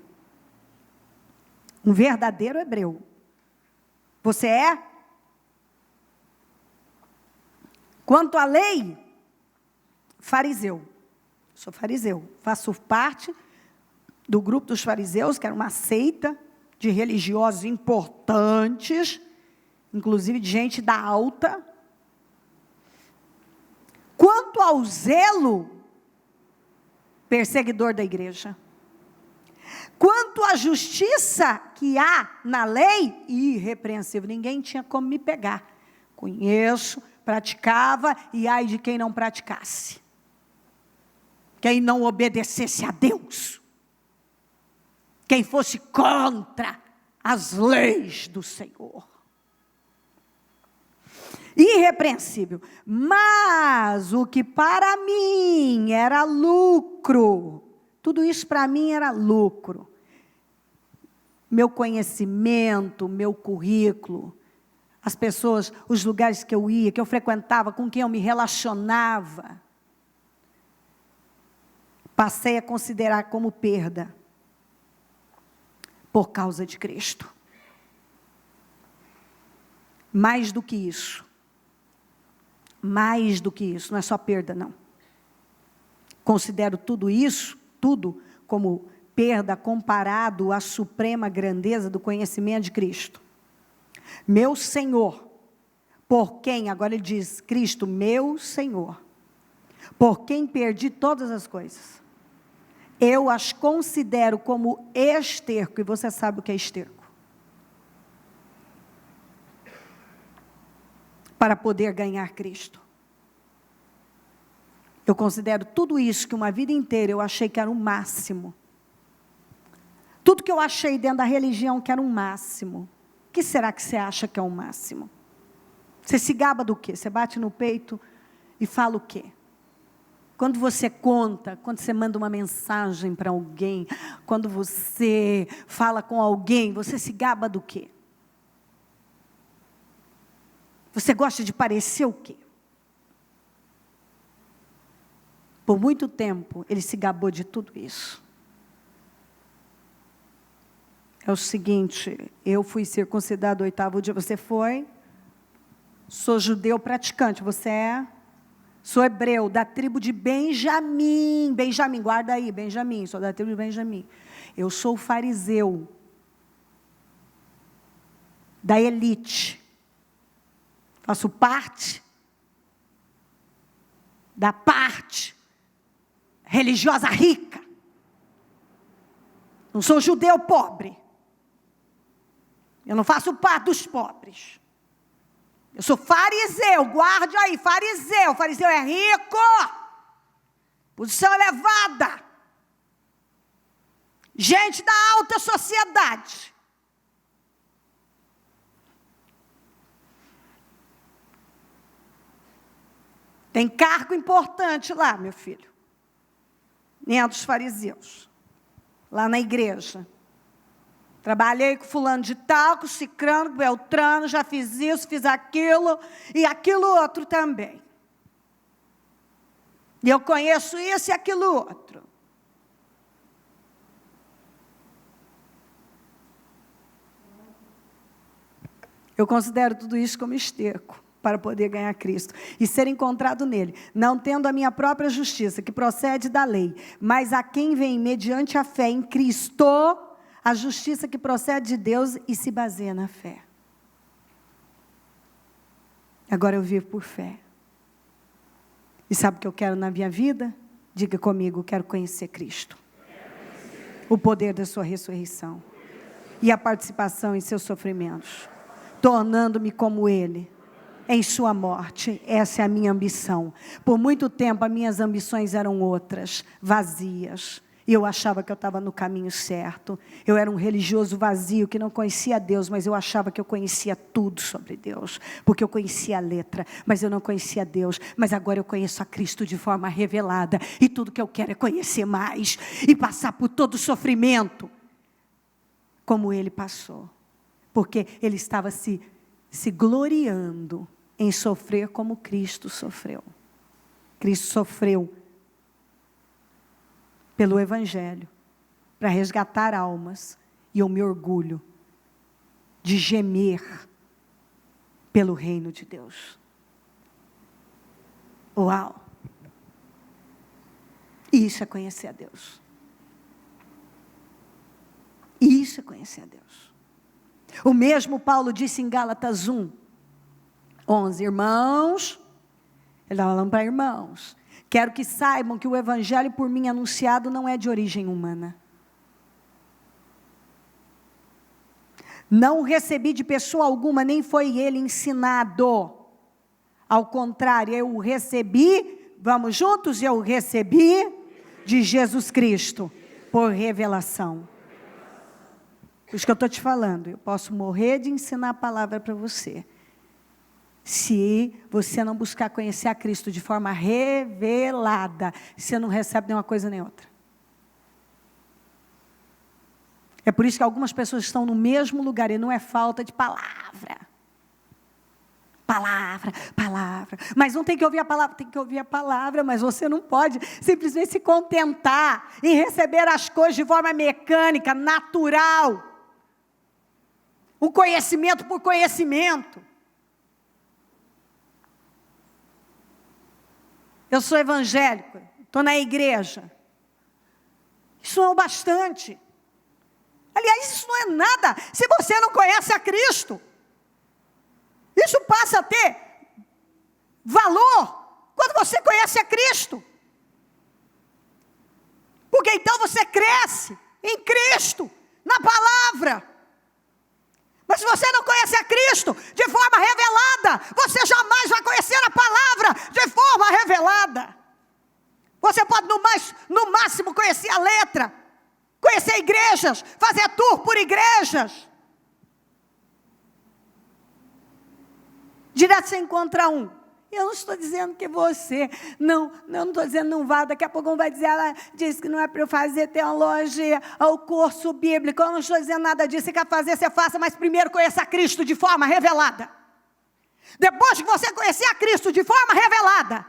Um verdadeiro hebreu. Você é? Quanto à lei, fariseu. Sou fariseu. Faço parte do grupo dos fariseus, que era uma seita de religiosos importantes, inclusive de gente da alta. Quanto ao zelo, perseguidor da igreja. Quanto à justiça que há na lei, irrepreensível. Ninguém tinha como me pegar. Conheço, praticava, e ai de quem não praticasse. Quem não obedecesse a Deus. Quem fosse contra as leis do Senhor. Irrepreensível. Mas o que para mim era lucro, tudo isso para mim era lucro. Meu conhecimento, meu currículo, as pessoas, os lugares que eu ia, que eu frequentava, com quem eu me relacionava, passei a considerar como perda, por causa de Cristo. Mais do que isso, não é só perda, não. Considero tudo isso, tudo como perda comparado à suprema grandeza do conhecimento de Cristo. Meu Senhor, por quem, agora ele diz, Cristo, meu Senhor, por quem perdi todas as coisas. Eu as considero como esterco, e você sabe o que é esterco. Para poder ganhar Cristo. Eu considero tudo isso que uma vida inteira eu achei que era o máximo. Tudo que eu achei dentro da religião que era um máximo. O que será que você acha que é o máximo? Você se gaba do quê? Você bate no peito e fala o quê? Quando você conta, quando você manda uma mensagem para alguém, quando você fala com alguém, você se gaba do quê? Você gosta de parecer o quê? Por muito tempo, ele se gabou de tudo isso. É o seguinte, eu fui circuncidado no 8º dia, você foi? Sou judeu praticante, você é? Sou hebreu, da tribo de Benjamim. Benjamim, guarda aí, Benjamim, sou da tribo de Benjamim. Eu sou fariseu, da elite. Faço parte da parte religiosa rica. Não sou judeu pobre. Eu não faço parte dos pobres. Eu sou fariseu, guarde aí, fariseu. Fariseu é rico, posição elevada, gente da alta sociedade. Tem cargo importante lá, meu filho. Nem é dos fariseus. Lá na igreja. Trabalhei com fulano de tal, com cicrano, com beltrano, já fiz isso, fiz aquilo, e aquilo outro também. E eu conheço isso e aquilo outro. Eu considero tudo isso como esterco para poder ganhar Cristo e ser encontrado nele, não tendo a minha própria justiça, que procede da lei, mas a quem vem mediante a fé em Cristo, a justiça que procede de Deus e se baseia na fé. Agora eu vivo por fé. E sabe o que eu quero na minha vida? Diga comigo, quero conhecer Cristo. O poder da sua ressurreição. E a participação em seus sofrimentos. Tornando-me como Ele. Em sua morte. Essa é a minha ambição. Por muito tempo, as minhas ambições eram outras. Vazias. E eu achava que eu estava no caminho certo. Eu era um religioso vazio que não conhecia Deus, mas eu achava que eu conhecia tudo sobre Deus. Porque eu conhecia a letra, mas eu não conhecia Deus. Mas agora eu conheço a Cristo de forma revelada. E tudo que eu quero é conhecer mais. E passar por todo o sofrimento. Como Ele passou. Porque Ele estava se gloriando em sofrer como Cristo sofreu. Cristo sofreu pelo Evangelho, para resgatar almas, e eu me orgulho de gemer pelo reino de Deus. Uau! Isso é conhecer a Deus. Isso é conhecer a Deus. O mesmo Paulo disse em Gálatas 1:11, irmãos, ele estava falando para irmãos, quero que saibam que o evangelho por mim anunciado não é de origem humana. Não o recebi de pessoa alguma, nem foi ele ensinado. Ao contrário, eu o recebi, vamos juntos? Eu o recebi de Jesus Cristo, por revelação. Por isso que eu estou te falando, eu posso morrer de ensinar a palavra para você. Se você não buscar conhecer a Cristo de forma revelada, você não recebe nem uma coisa nem outra. É por isso que algumas pessoas estão no mesmo lugar, e não é falta de palavra. Palavra. Mas não tem que ouvir a palavra, tem que ouvir a palavra, mas você não pode simplesmente se contentar em receber as coisas de forma mecânica, natural. Um conhecimento por conhecimento. Eu sou evangélico, estou na igreja. Isso não é o bastante. Aliás, isso não é nada se você não conhece a Cristo. Isso passa a ter valor quando você conhece a Cristo. Porque então você cresce em Cristo, na palavra. Mas se você não conhece a Cristo de forma revelada, você jamais vai conhecer a palavra de forma revelada. Você pode no máximo conhecer a letra, conhecer igrejas, fazer tour por igrejas. Direto você encontra um. Eu não estou dizendo que você, eu não estou dizendo não vá, daqui a pouco um vai dizer, ela disse que não é para eu fazer teologia, ou curso bíblico, eu não estou dizendo nada disso, você quer fazer, você faça, mas primeiro conheça a Cristo de forma revelada. Depois que você conhecer a Cristo de forma revelada,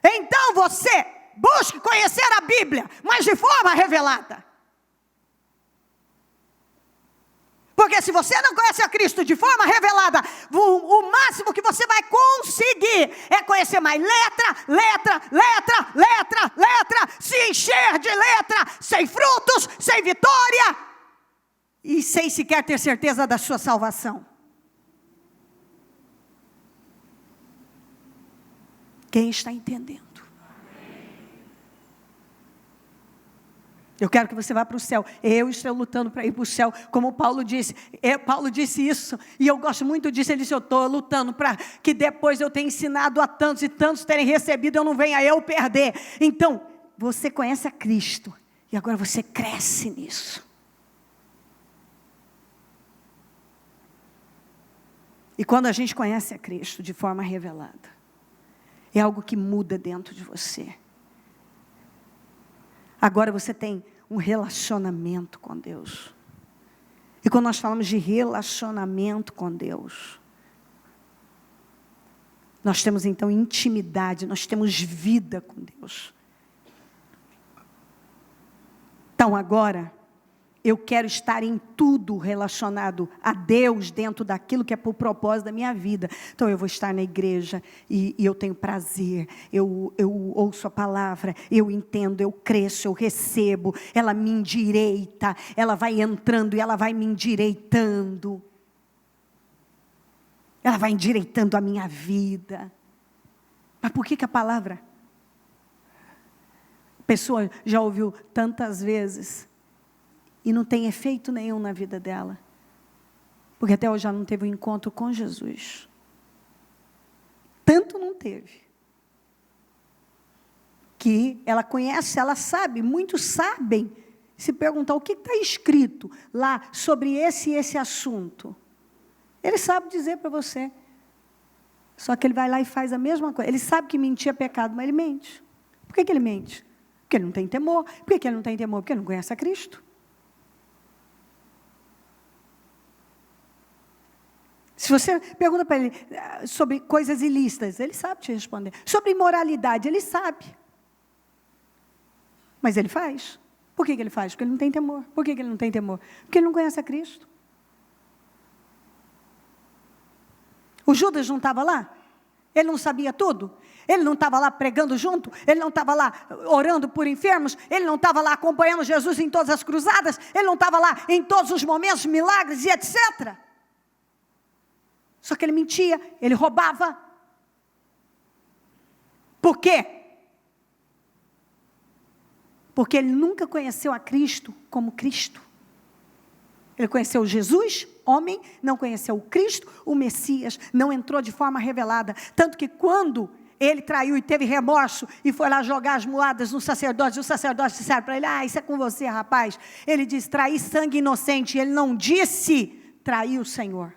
então você busque conhecer a Bíblia, mas de forma revelada. Porque se você não conhece a Cristo de forma revelada, o máximo que você vai conseguir é conhecer mais letra, se encher de letra, sem frutos, sem vitória, e sem sequer ter certeza da sua salvação. Quem está entendendo? Eu quero que você vá para o céu. Eu estou lutando para ir para o céu, como Paulo disse. Paulo disse isso, e eu gosto muito disso. Ele disse, eu estou lutando para que depois eu tenha ensinado a tantos e tantos terem recebido, eu não venha eu perder. Então, você conhece a Cristo, e agora você cresce nisso. E quando a gente conhece a Cristo de forma revelada, é algo que muda dentro de você. Agora você tem um relacionamento com Deus. E quando nós falamos de relacionamento com Deus, nós temos então intimidade, nós temos vida com Deus. Então agora, eu quero estar em tudo relacionado a Deus, dentro daquilo que é por propósito da minha vida. Então eu vou estar na igreja e eu tenho prazer, eu ouço a palavra, eu entendo, eu cresço, eu recebo, ela me endireita, ela vai entrando e ela vai me endireitando. Ela vai endireitando a minha vida. Mas por que a palavra? A pessoa já ouviu tantas vezes e não tem efeito nenhum na vida dela, porque até hoje ela não teve um encontro com Jesus. Tanto não teve, que ela conhece, ela sabe, muitos sabem, se perguntar o que está escrito lá sobre esse e esse assunto. Ele sabe dizer para você, só que ele vai lá e faz a mesma coisa. Ele sabe que mentir é pecado, mas ele mente. Por que ele mente? Porque ele não tem temor. Por que ele não tem temor? Porque ele não conhece a Cristo. Se você pergunta para ele sobre coisas ilícitas, ele sabe te responder. Sobre imoralidade, ele sabe. Mas ele faz. Por que ele faz? Porque ele não tem temor. Por que ele não tem temor? Porque ele não conhece a Cristo. O Judas não estava lá? Ele não sabia tudo? Ele não estava lá pregando junto? Ele não estava lá orando por enfermos? Ele não estava lá acompanhando Jesus em todas as cruzadas? Ele não estava lá em todos os momentos, milagres e etc.? Só que ele mentia, ele roubava. Por quê? Porque ele nunca conheceu a Cristo como Cristo. Ele conheceu Jesus, homem, não conheceu o Cristo, o Messias, não entrou de forma revelada. Tanto que quando ele traiu e teve remorso e foi lá jogar as moedas no sacerdote, e os sacerdotes disseram para ele, isso é com você, rapaz. Ele disse, traí sangue inocente. Ele não disse, traí o Senhor.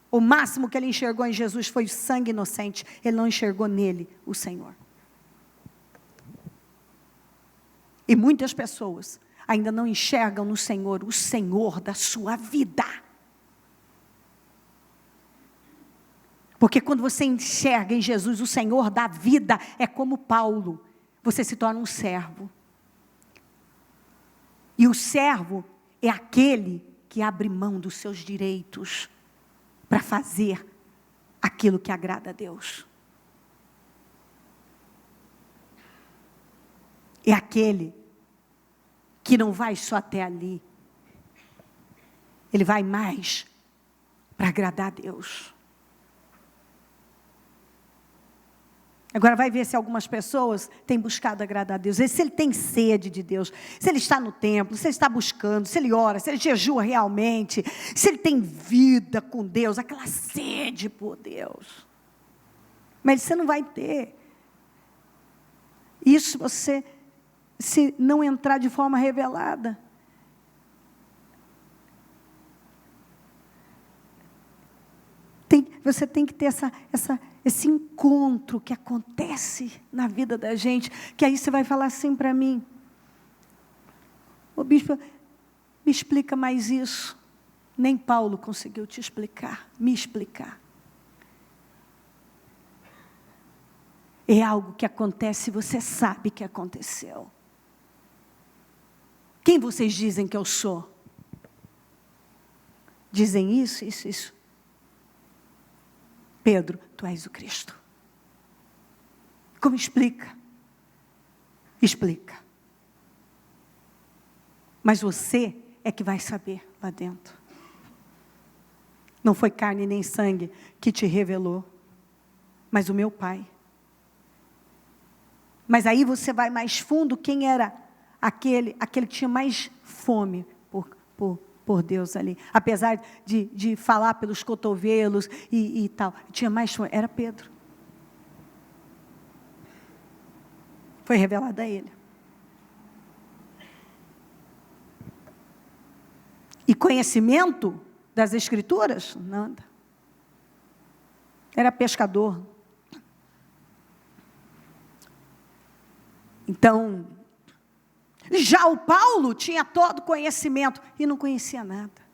O máximo que ele enxergou em Jesus foi o sangue inocente. Ele não enxergou nele o Senhor. E muitas pessoas ainda não enxergam no Senhor o Senhor da sua vida. Porque quando você enxerga em Jesus o Senhor da vida, é como Paulo, você se torna um servo. E o servo é aquele que abre mão dos seus direitos para fazer aquilo que agrada a Deus. É aquele que não vai só até ali. Ele vai mais para agradar a Deus. Agora vai ver se algumas pessoas têm buscado agradar a Deus. Se ele tem sede de Deus, se ele está no templo, se ele está buscando, se ele ora, se ele jejua realmente, se ele tem vida com Deus, aquela sede por Deus. Mas você não vai ter. Isso você, se não entrar de forma revelada. Você tem que ter esse encontro que acontece na vida da gente, que aí você vai falar assim para mim, ô bispo, me explica mais isso. Nem Paulo conseguiu te explicar, me explicar. É algo que acontece e você sabe que aconteceu. Quem vocês dizem que eu sou? dizem isso, isso, isso. Pedro, tu és o Cristo. Como explica? Explica. Mas você é que vai saber lá dentro. Não foi carne nem sangue que te revelou, mas o meu Pai. Mas aí você vai mais fundo, quem era aquele que tinha mais fome por Deus ali. Apesar de falar pelos cotovelos e tal, tinha mais fome, era Pedro. Foi revelado a ele. E conhecimento das Escrituras? Nada. Era pescador. Então, já o Paulo tinha todo conhecimento e não conhecia nada.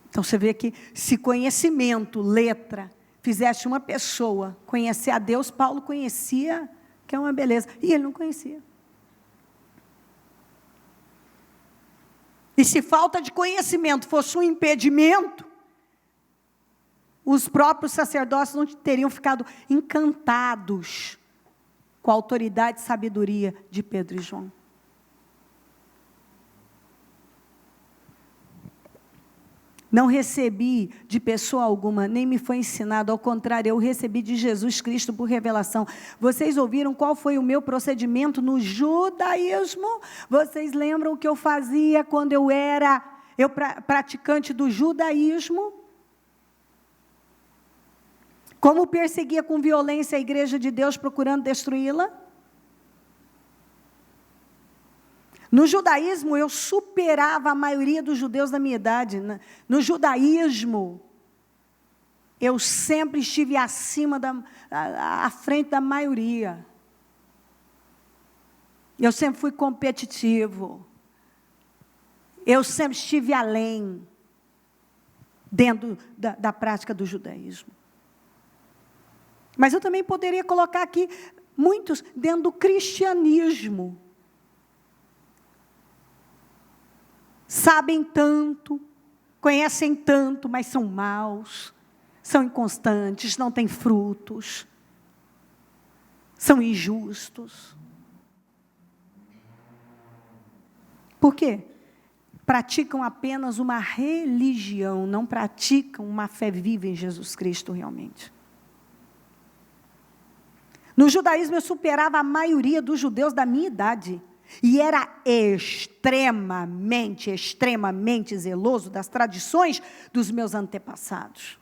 Então você vê que se conhecimento, letra, fizesse uma pessoa conhecer a Deus, Paulo conhecia, que é uma beleza, e ele não conhecia. E se falta de conhecimento fosse um impedimento, os próprios sacerdotes não teriam ficado encantados com a autoridade e sabedoria de Pedro e João. Não recebi de pessoa alguma, nem me foi ensinado, ao contrário, eu recebi de Jesus Cristo por revelação. Vocês ouviram qual foi o meu procedimento no judaísmo? Vocês lembram o que eu fazia quando eu era praticante do judaísmo? Como perseguia com violência a igreja de Deus, procurando destruí-la? No judaísmo, eu superava a maioria dos judeus da minha idade. No judaísmo, eu sempre estive acima, à frente da maioria. Eu sempre fui competitivo. Eu sempre estive além, dentro da prática do judaísmo. Mas eu também poderia colocar aqui muitos dentro do cristianismo. Sabem tanto, conhecem tanto, mas são maus, são inconstantes, não têm frutos, são injustos. Por quê? Praticam apenas uma religião, não praticam uma fé viva em Jesus Cristo realmente. No judaísmo eu superava a maioria dos judeus da minha idade. E era extremamente zeloso das tradições dos meus antepassados.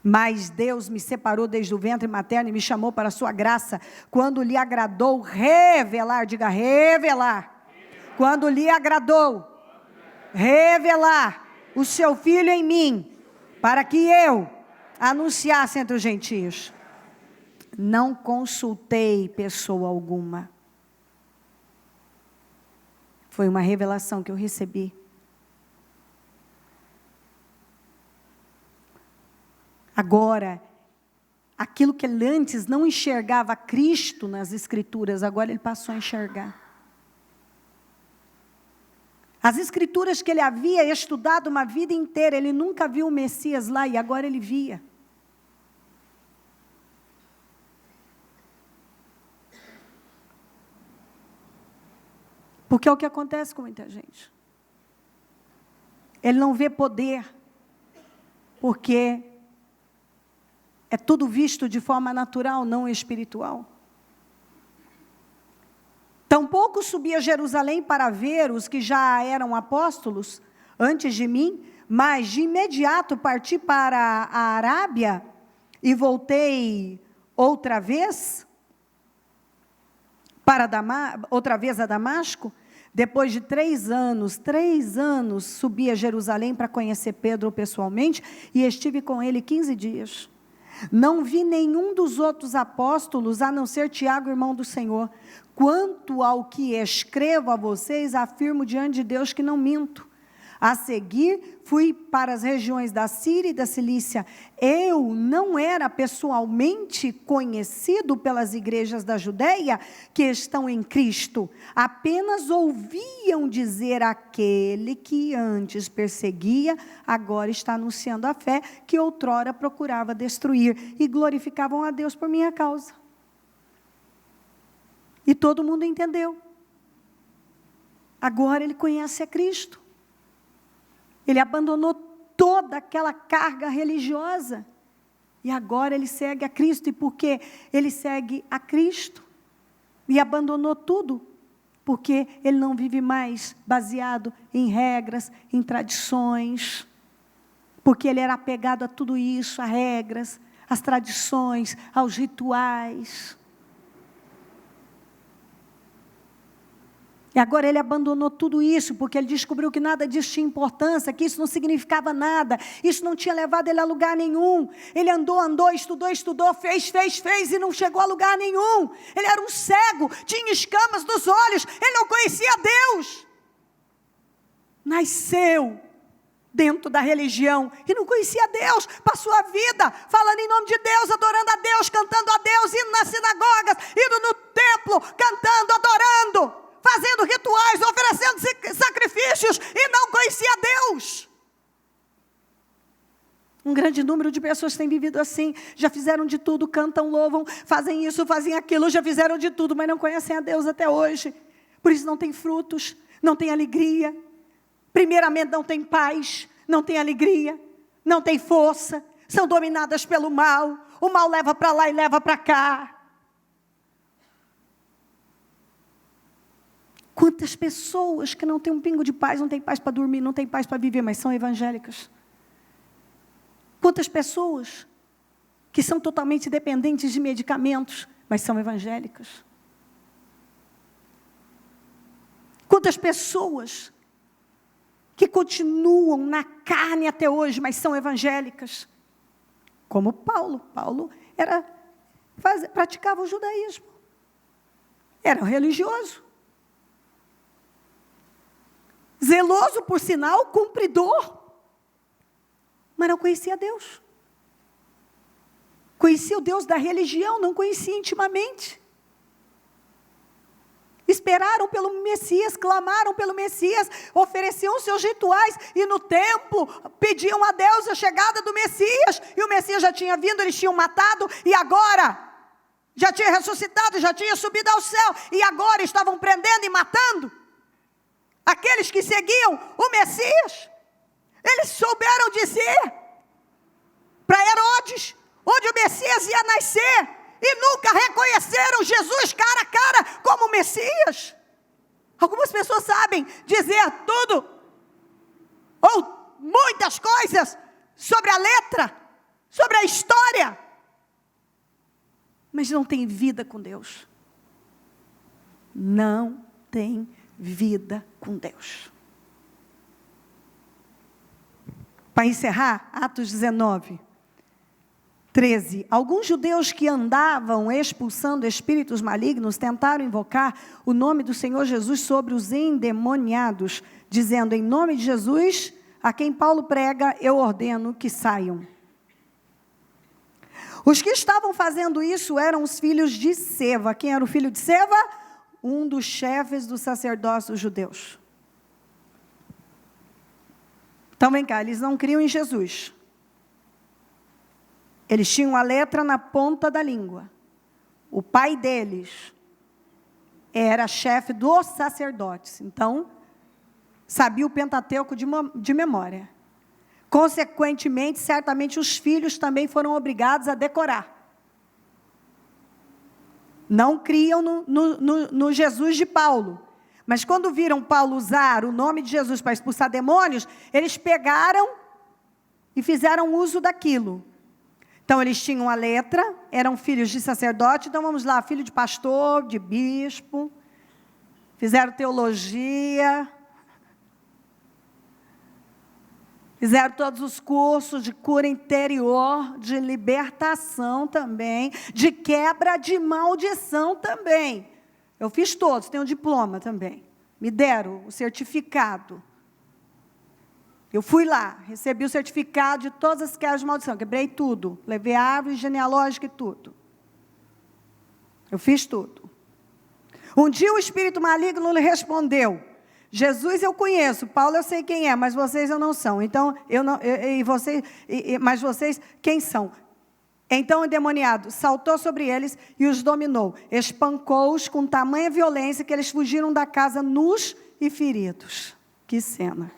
Mas Deus me separou desde o ventre materno e me chamou para a sua graça, quando lhe agradou revelar, diga revelar. Quando lhe agradou revelar o seu Filho em mim, para que eu anunciasse entre os gentios. Não consultei pessoa alguma. Foi uma revelação que eu recebi. Agora, aquilo que ele antes não enxergava Cristo nas Escrituras, agora ele passou a enxergar. As Escrituras que ele havia estudado uma vida inteira, ele nunca viu o Messias lá e agora ele via. Porque é o que acontece com muita gente. Ele não vê poder, porque é tudo visto de forma natural, não espiritual. Tampouco subi a Jerusalém para ver os que já eram apóstolos antes de mim, mas de imediato parti para a Arábia e voltei outra vez a Damasco. Depois de 3 anos, subi a Jerusalém para conhecer Pedro pessoalmente e estive com ele 15 dias. Não vi nenhum dos outros apóstolos, a não ser Tiago, irmão do Senhor. Quanto ao que escrevo a vocês, afirmo diante de Deus que não minto. A seguir, fui para as regiões da Síria e da Cilícia. Eu não era pessoalmente conhecido pelas igrejas da Judeia que estão em Cristo. Apenas ouviam dizer: aquele que antes perseguia, agora está anunciando a fé que outrora procurava destruir. E glorificavam a Deus por minha causa. E todo mundo entendeu. Agora ele conhece a Cristo. Ele abandonou toda aquela carga religiosa. E agora ele segue a Cristo. E porque ele segue a Cristo e abandonou tudo, porque ele não vive mais baseado em regras, em tradições. Porque ele era apegado a tudo isso, a regras, às tradições, aos rituais. E agora ele abandonou tudo isso, porque ele descobriu que nada disso tinha importância, que isso não significava nada, isso não tinha levado ele a lugar nenhum. Ele andou, estudou, fez e não chegou a lugar nenhum. Ele era um cego, tinha escamas nos olhos, ele não conhecia Deus. Nasceu dentro da religião e não conhecia Deus, passou a vida falando em nome de Deus, adorando a Deus, cantando a Deus, indo nas sinagogas, indo no templo, cantando, adorando, fazendo rituais, oferecendo sacrifícios, e não conhecia Deus. Um grande número de pessoas têm vivido assim, já fizeram de tudo, cantam, louvam, fazem isso, fazem aquilo, já fizeram de tudo, mas não conhecem a Deus até hoje. Por isso não tem frutos, não tem alegria. Primeiramente não tem paz, não tem alegria, não tem força, são dominadas pelo mal. O mal leva para lá e leva para cá. Quantas pessoas que não têm um pingo de paz, não têm paz para dormir, não têm paz para viver, mas são evangélicas. Quantas pessoas que são totalmente dependentes de medicamentos, mas são evangélicas. Quantas pessoas que continuam na carne até hoje, mas são evangélicas. Como Paulo. Paulo praticava o judaísmo. Era religioso. Zeloso, por sinal, cumpridor. Mas não conhecia Deus. Conhecia o Deus da religião, não conhecia intimamente. Esperaram pelo Messias, clamaram pelo Messias, ofereciam seus rituais, e no templo pediam a Deus a chegada do Messias, e o Messias já tinha vindo, eles tinham matado, e agora já tinha ressuscitado, já tinha subido ao céu, e agora estavam prendendo e matando aqueles que seguiam o Messias. Eles souberam dizer para Herodes onde o Messias ia nascer, e nunca reconheceram Jesus cara a cara como Messias. Algumas pessoas sabem dizer tudo, ou muitas coisas, sobre a letra, sobre a história, mas não tem vida com Deus. Não tem vida com Deus. Para encerrar, Atos 19, 13. Alguns judeus que andavam expulsando espíritos malignos tentaram invocar o nome do Senhor Jesus sobre os endemoniados, dizendo: em nome de Jesus, a quem Paulo prega, eu ordeno que saiam. Os que estavam fazendo isso eram os filhos de Seva. Quem era o filho de Seva? Um dos chefes dos sacerdócios judeus. Então vem cá, eles não criam em Jesus. Eles tinham a letra na ponta da língua. O pai deles era chefe dos sacerdotes. Então, sabia o Pentateuco de memória. Consequentemente, certamente os filhos também foram obrigados a decorar. Não criam no Jesus de Paulo. Mas quando viram Paulo usar o nome de Jesus para expulsar demônios, eles pegaram e fizeram uso daquilo. Então, eles tinham a letra, eram filhos de sacerdote. Então, vamos lá, filho de pastor, de bispo. Fizeram teologia. Fizeram todos os cursos de cura interior, de libertação também, de quebra de maldição também. Eu fiz todos, tenho um diploma também. Me deram o certificado. Eu fui lá, recebi o certificado de todas as quebras de maldição, quebrei tudo, levei a árvore genealógica e tudo. Eu fiz tudo. Um dia o espírito maligno lhe respondeu: Jesus eu conheço, Paulo eu sei quem é, mas vocês eu não são. Então, mas vocês quem são? Então o endemoniado saltou sobre eles e os dominou, espancou-os com tamanha violência que eles fugiram da casa nus e feridos. Que cena!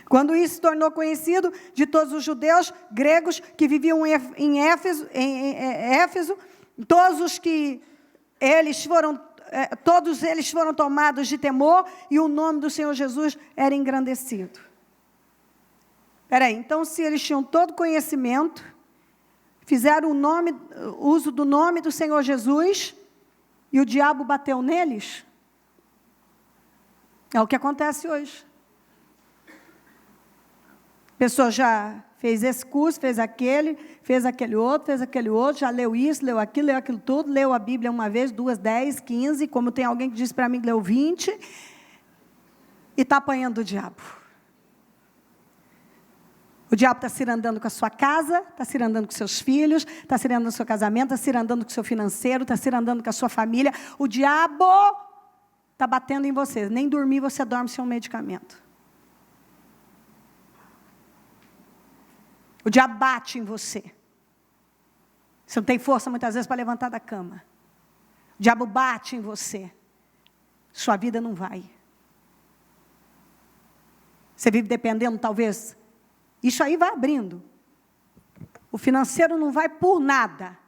Quando isso se tornou conhecido de todos os judeus, gregos que viviam em Éfeso, todos eles foram tomados de temor e o nome do Senhor Jesus era engrandecido. Espera aí, então se eles tinham todo conhecimento, fizeram uso do nome do Senhor Jesus e o diabo bateu neles, é o que acontece hoje. A pessoa já fez esse curso, fez aquele outro, já leu isso, leu aquilo tudo, leu a Bíblia uma vez, 2, 10, 15, como tem alguém que disse para mim que leu 20, e está apanhando do diabo. O diabo está cirandando com a sua casa, está cirandando com seus filhos, está cirandando com o seu casamento, está cirandando com o seu financeiro, está cirandando com a sua família. O diabo está batendo em você, nem dormir você dorme sem um medicamento. O diabo bate em você. Você não tem força muitas vezes para levantar da cama. O diabo bate em você. Sua vida não vai. Você vive dependendo, talvez. Isso aí vai abrindo. O financeiro não vai por nada.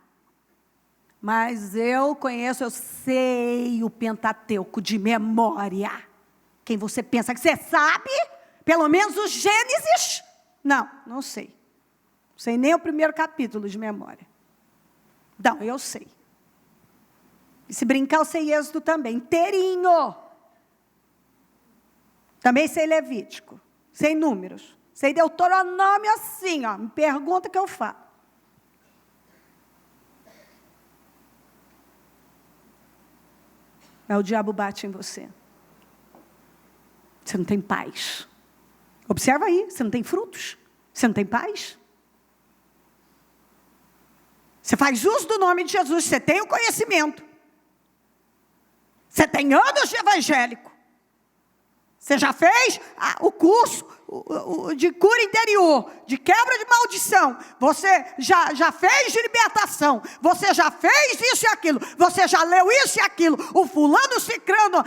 Mas eu sei o Pentateuco de memória. Quem você pensa que você sabe? Pelo menos os Gênesis? Não sei. Não sei nem o primeiro capítulo de memória. Não, eu sei. E se brincar, eu sei Êxodo também, inteirinho. Também sei Levítico, sei Números, sei Deuteronômio assim, ó. Me pergunta que eu falo. O diabo bate em você. Você não tem paz. Observa aí, você não tem frutos. Você não tem paz. Você faz uso do nome de Jesus, você tem o conhecimento. Você tem anos de evangélico. Você já fez o curso de cura interior, de quebra de maldição. Você já fez de libertação. Você já fez isso e aquilo. Você já leu isso e aquilo. O fulano cicrano,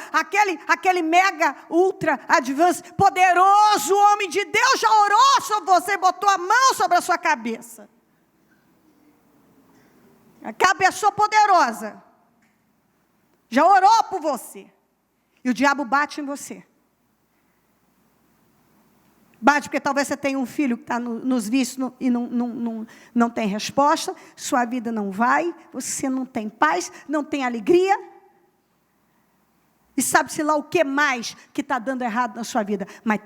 aquele mega, ultra, advanced, poderoso homem de Deus já orou sobre você, botou a mão sobre a sua cabeça. Aquela pessoa poderosa já orou por você. E o diabo bate em você. Bate porque talvez você tenha um filho que está nos vícios e não tem resposta. Sua vida não vai. Você não tem paz, não tem alegria. E sabe-se lá o que mais que está dando errado na sua vida. Mas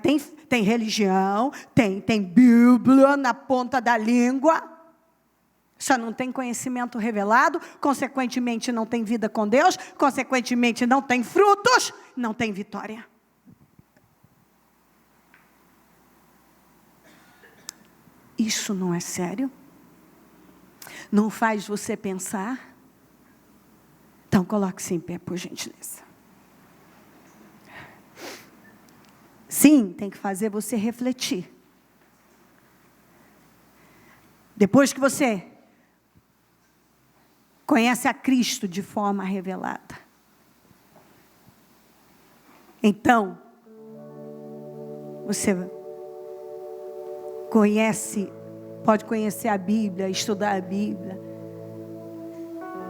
tem religião, tem Bíblia na ponta da língua. Só não tem conhecimento revelado, consequentemente não tem vida com Deus, consequentemente não tem frutos, não tem vitória. Isso não é sério? Não faz você pensar? Então coloque-se em pé, por gentileza. Sim, tem que fazer você refletir. Depois que você conhece a Cristo de forma revelada, então, você pode conhecer a Bíblia, estudar a Bíblia.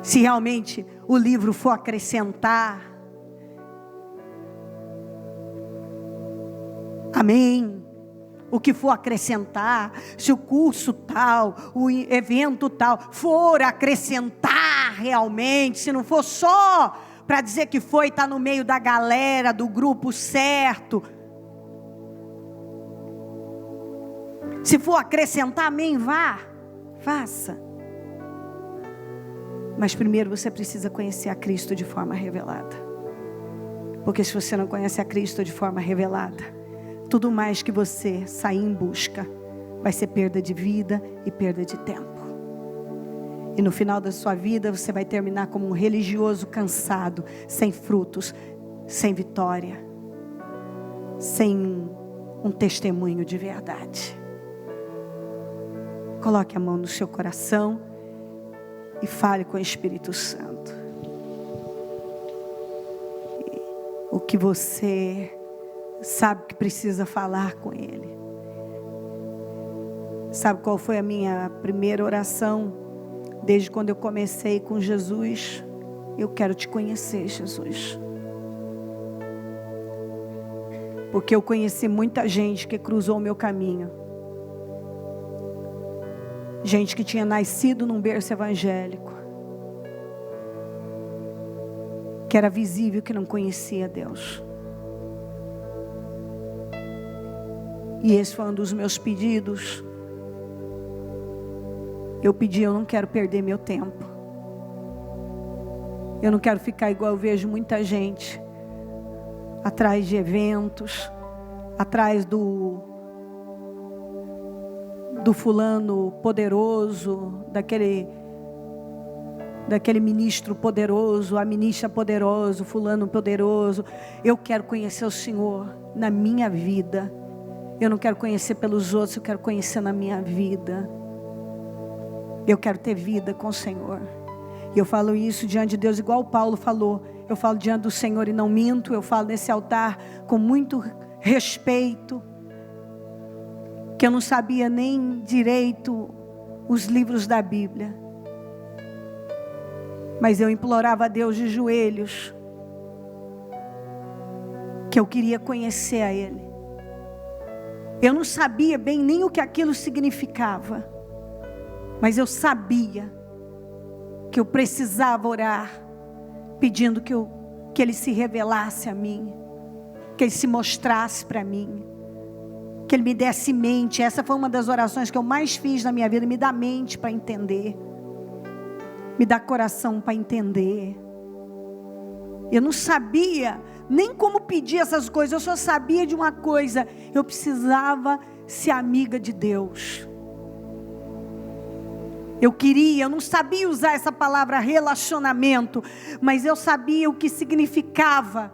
Se realmente o livro for acrescentar, amém. O que for acrescentar, se o curso tal, o evento tal, for acrescentar realmente, se não for só para dizer que foi, está no meio da galera, do grupo certo. Se for acrescentar, amém, vá, faça. Mas primeiro você precisa conhecer a Cristo de forma revelada. Porque se você não conhece a Cristo de forma revelada, tudo mais que você sair em busca vai ser perda de vida e perda de tempo. E no final da sua vida você vai terminar como um religioso cansado, sem frutos, sem vitória, sem um testemunho de verdade. Coloque a mão no seu coração e fale com o Espírito Santo. O que você sabe que precisa falar com Ele. Sabe qual foi a minha primeira oração? Desde quando eu comecei com Jesus, eu quero te conhecer, Jesus. Porque eu conheci muita gente que cruzou o meu caminho. Gente que tinha nascido num berço evangélico. Que era visível que não conhecia Deus. E esse foi um dos meus pedidos. Eu pedi, eu não quero perder meu tempo. Eu não quero ficar igual eu vejo muita gente. Atrás de eventos. Atrás do fulano poderoso. Daquele ministro poderoso. A ministra poderosa. O fulano poderoso. Eu quero conhecer o Senhor na minha vida. Eu não quero conhecer pelos outros. Eu quero conhecer na minha vida. Eu quero ter vida com o Senhor. E eu falo isso diante de Deus, igual Paulo falou. Eu falo diante do Senhor e não minto. Eu falo nesse altar com muito respeito. Que eu não sabia nem direito os livros da Bíblia. Mas eu implorava a Deus de joelhos. Que eu queria conhecer a Ele. Eu não sabia bem nem o que aquilo significava. Mas eu sabia que eu precisava orar, pedindo que Ele se revelasse a mim, que Ele se mostrasse para mim, que Ele me desse mente. Essa foi uma das orações que eu mais fiz na minha vida. Me dá mente para entender, me dá coração para entender. Eu não sabia nem como pedir essas coisas, eu só sabia de uma coisa: eu precisava ser amiga de Deus. Eu não sabia usar essa palavra relacionamento, mas eu sabia o que significava.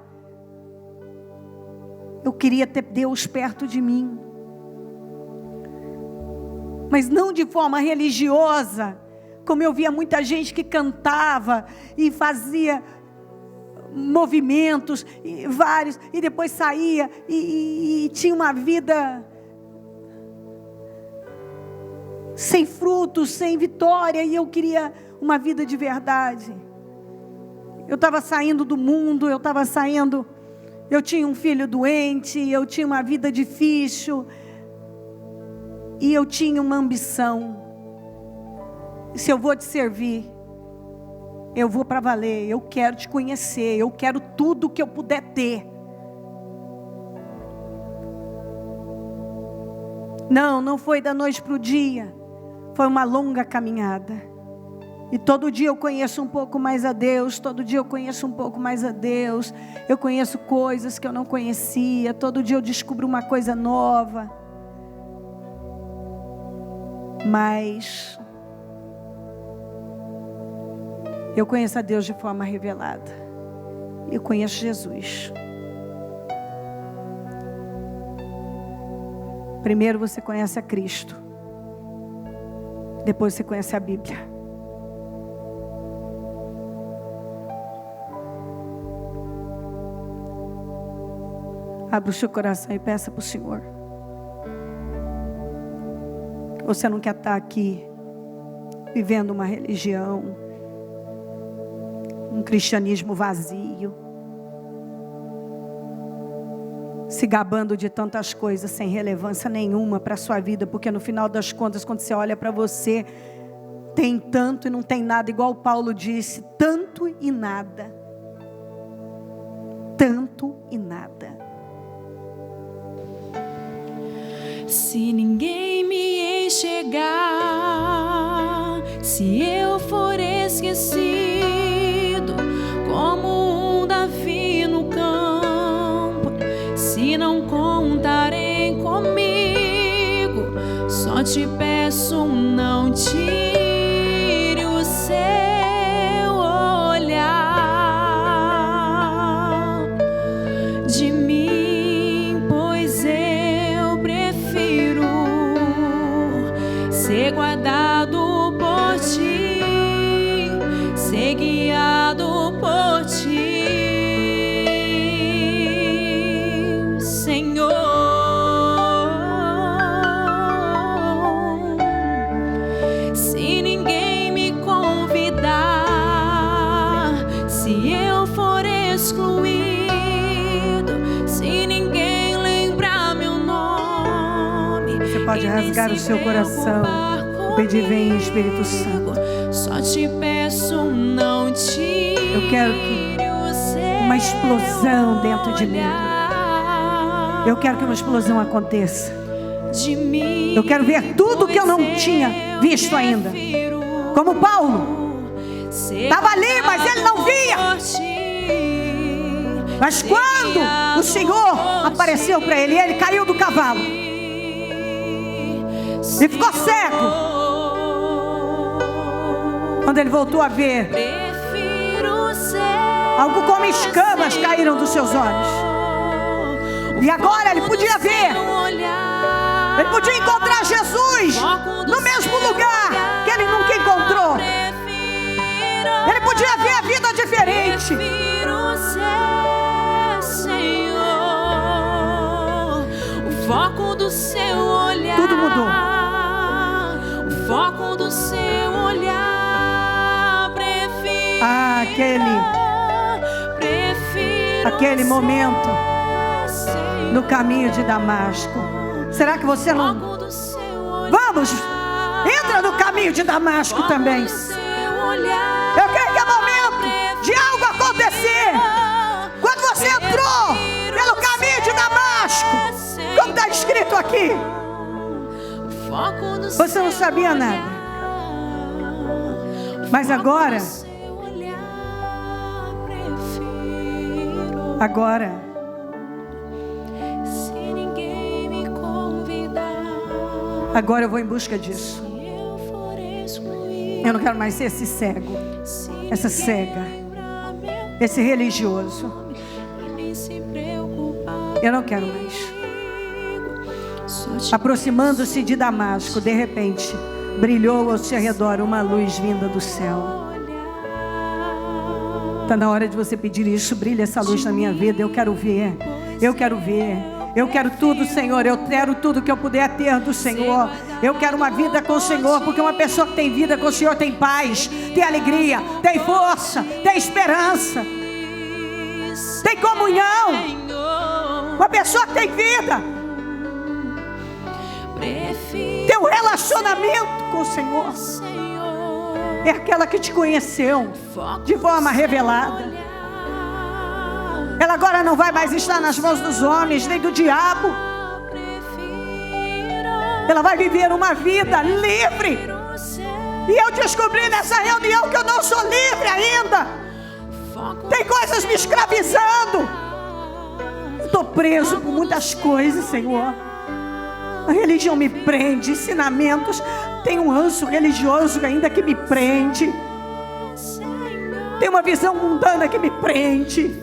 Eu queria ter Deus perto de mim, mas não de forma religiosa, como eu via muita gente que cantava e fazia movimentos, vários, e depois saía e tinha uma vida sem frutos, sem vitória. E eu queria uma vida de verdade. Eu estava saindo do mundo, eu tinha um filho doente, eu tinha uma vida difícil, e eu tinha uma ambição: se eu vou te servir, eu vou para valer. Eu quero te conhecer, eu quero tudo que eu puder ter. Não foi da noite para o dia. Foi uma longa caminhada. E todo dia eu conheço um pouco mais a Deus. Todo dia eu conheço um pouco mais a Deus. Eu conheço coisas que eu não conhecia. Todo dia eu descubro uma coisa nova. Mas eu conheço a Deus de forma revelada. Eu conheço Jesus. Primeiro você conhece a Cristo. Depois você conhece a Bíblia. Abra o seu coração e peça para o Senhor. Você não quer estar aqui vivendo uma religião, um cristianismo vazio, se gabando de tantas coisas sem relevância nenhuma para a sua vida, porque no final das contas, quando você olha para você, tem tanto e não tem nada, igual Paulo disse: tanto e nada. Tanto e nada. Se ninguém me enxergar, se eu for esquecido, como um Davi no campo, se não contarei te peço, não tire o seu olhar de mim, pois eu prefiro ser guardado por ti, ser guiado por ti, Senhor. Se ninguém me convidar, se eu for excluído, se ninguém lembrar meu nome, Você pode rasgar o seu coração e pedir: vem, Espírito Santo. Só te peço, não tire. Eu quero que uma explosão dentro de mim. Eu quero que uma explosão aconteça. Eu quero ver tudo que eu não tinha visto ainda. Como Paulo. Estava ali, mas ele não via. Mas quando o Senhor apareceu para ele, ele caiu do cavalo e ficou cego. Quando ele voltou a ver, algo como escamas caíram dos seus olhos. E agora ele podia ver. Ele podia encontrar Jesus no mesmo lugar que ele nunca encontrou. Ele podia ver a vida diferente. O foco do seu olhar. Tudo mudou. O foco do seu olhar. Aquele momento no caminho de Damasco. Será que você não... Vamos, entra no caminho de Damasco também. Eu creio que é momento de algo acontecer. Quando você entrou pelo caminho de Damasco, como está escrito aqui, você não sabia nada. Mas agora eu vou em busca disso. Eu não quero mais ser esse cego, essa cega, esse religioso. Eu não quero mais. Aproximando-se de Damasco, de repente, brilhou ao seu redor uma luz vinda do céu. Está na hora de você pedir isso. Brilha essa luz na minha vida. Eu quero ver. Eu quero ver. Eu quero tudo, Senhor. Eu quero tudo que eu puder ter do Senhor. Eu quero uma vida com o Senhor. Porque uma pessoa que tem vida com o Senhor tem paz, tem alegria, tem força, tem esperança, tem comunhão. Uma pessoa que tem vida tem um relacionamento com o Senhor. É aquela que te conheceu de forma revelada. Ela agora não vai mais estar nas mãos dos homens, nem do diabo. Ela vai viver uma vida livre. E eu descobri nessa reunião que eu não sou livre ainda. Tem coisas me escravizando. Eu estou preso por muitas coisas, Senhor. A religião me prende, ensinamentos. Tem um ranço religioso ainda que me prende. Tem uma visão mundana que me prende.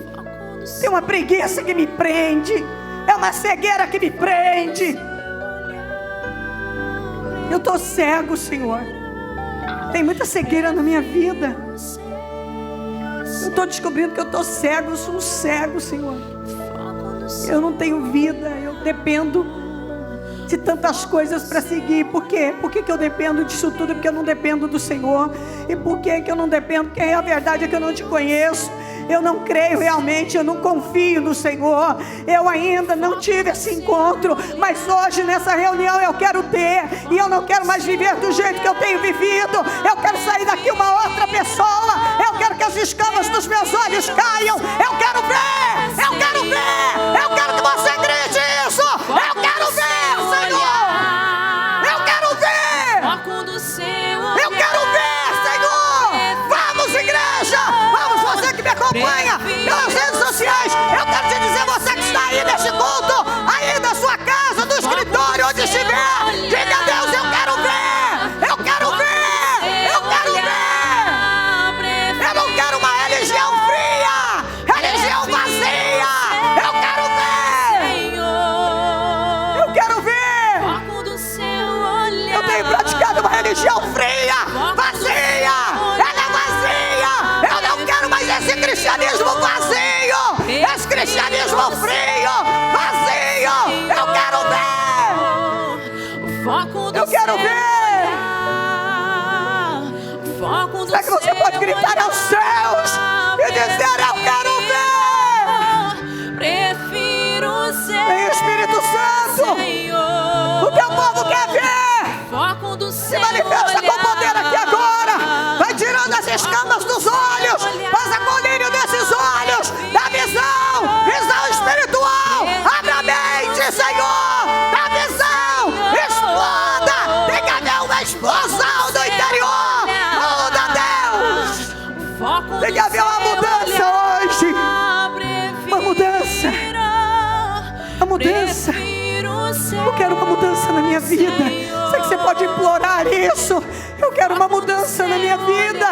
Tem uma preguiça que me prende. É uma cegueira que me prende. Eu estou cego, Senhor. Tem muita cegueira na minha vida. Eu estou descobrindo que eu estou cego. Eu sou um cego, Senhor. Eu não tenho vida. Eu dependo de tantas coisas para seguir. Por quê? Por que eu dependo disso tudo? Porque eu não dependo do Senhor. E por que eu não dependo? Porque a verdade é que eu não te conheço. Eu não creio realmente, eu não confio no Senhor. Eu ainda não tive esse encontro, mas hoje nessa reunião eu quero ter. E eu não quero mais viver do jeito que eu tenho vivido. Eu quero sair daqui uma outra pessoa. Eu quero que as escamas dos meus olhos caiam. Eu quero ver, eu quero ver. Eu quero que você grite isso. Eu quero ver, Senhor. Eu quero ver. Eu quero ver, Senhor. Vamos, igreja. Vamos, você que me acompanha pelas redes sociais. Eu quero te dizer, você que está aí neste culto, aí da sua casa, do escritório, onde estiver, diga a Deus, eu quero estava frio, vazio. Eu quero ver. O foco do Eu quero seu ver. olhar. O foco do Será que você seu pode gritar aos céus e dizer: eu quero ver? Prefiro ser Vem, Espírito Santo. Senhor. O teu povo quer ver. Foco do Se seu manifesta olhar. com poder aqui agora. Vai tirando as escamas dos olhos. Faz a colírio desses olhos. Dá visão espiritual. Abra a mente, Senhor. Dá visão. Exploda. Tem que haver uma explosão do interior. Muda, Deus. Tem que haver uma mudança hoje. Uma mudança. Uma mudança. Eu quero uma mudança na minha vida. Sei que você pode implorar isso. Eu quero uma mudança na minha vida.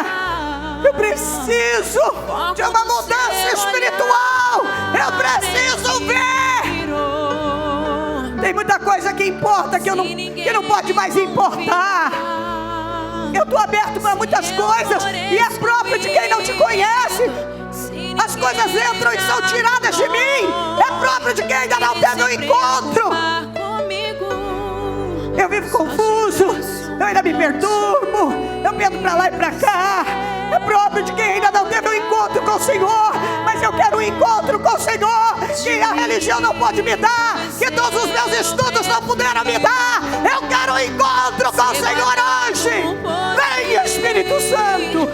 Eu preciso de uma mudança espiritual. Eu preciso ver. Tem muita coisa que importa que não pode mais importar. Eu estou aberto para muitas coisas e é próprio de quem não te conhece. As coisas entram e são tiradas de mim. É próprio de quem ainda não teve um encontro. Eu vivo confuso. Eu ainda me perturbo. Eu penso para lá e para cá. É próprio de quem ainda não teve um encontro com o Senhor. Mas eu quero um encontro com o Senhor, que a religião não pode me dar, que todos os meus estudos não puderam me dar. Eu quero um encontro com o Senhor hoje. Vem, Espírito Santo.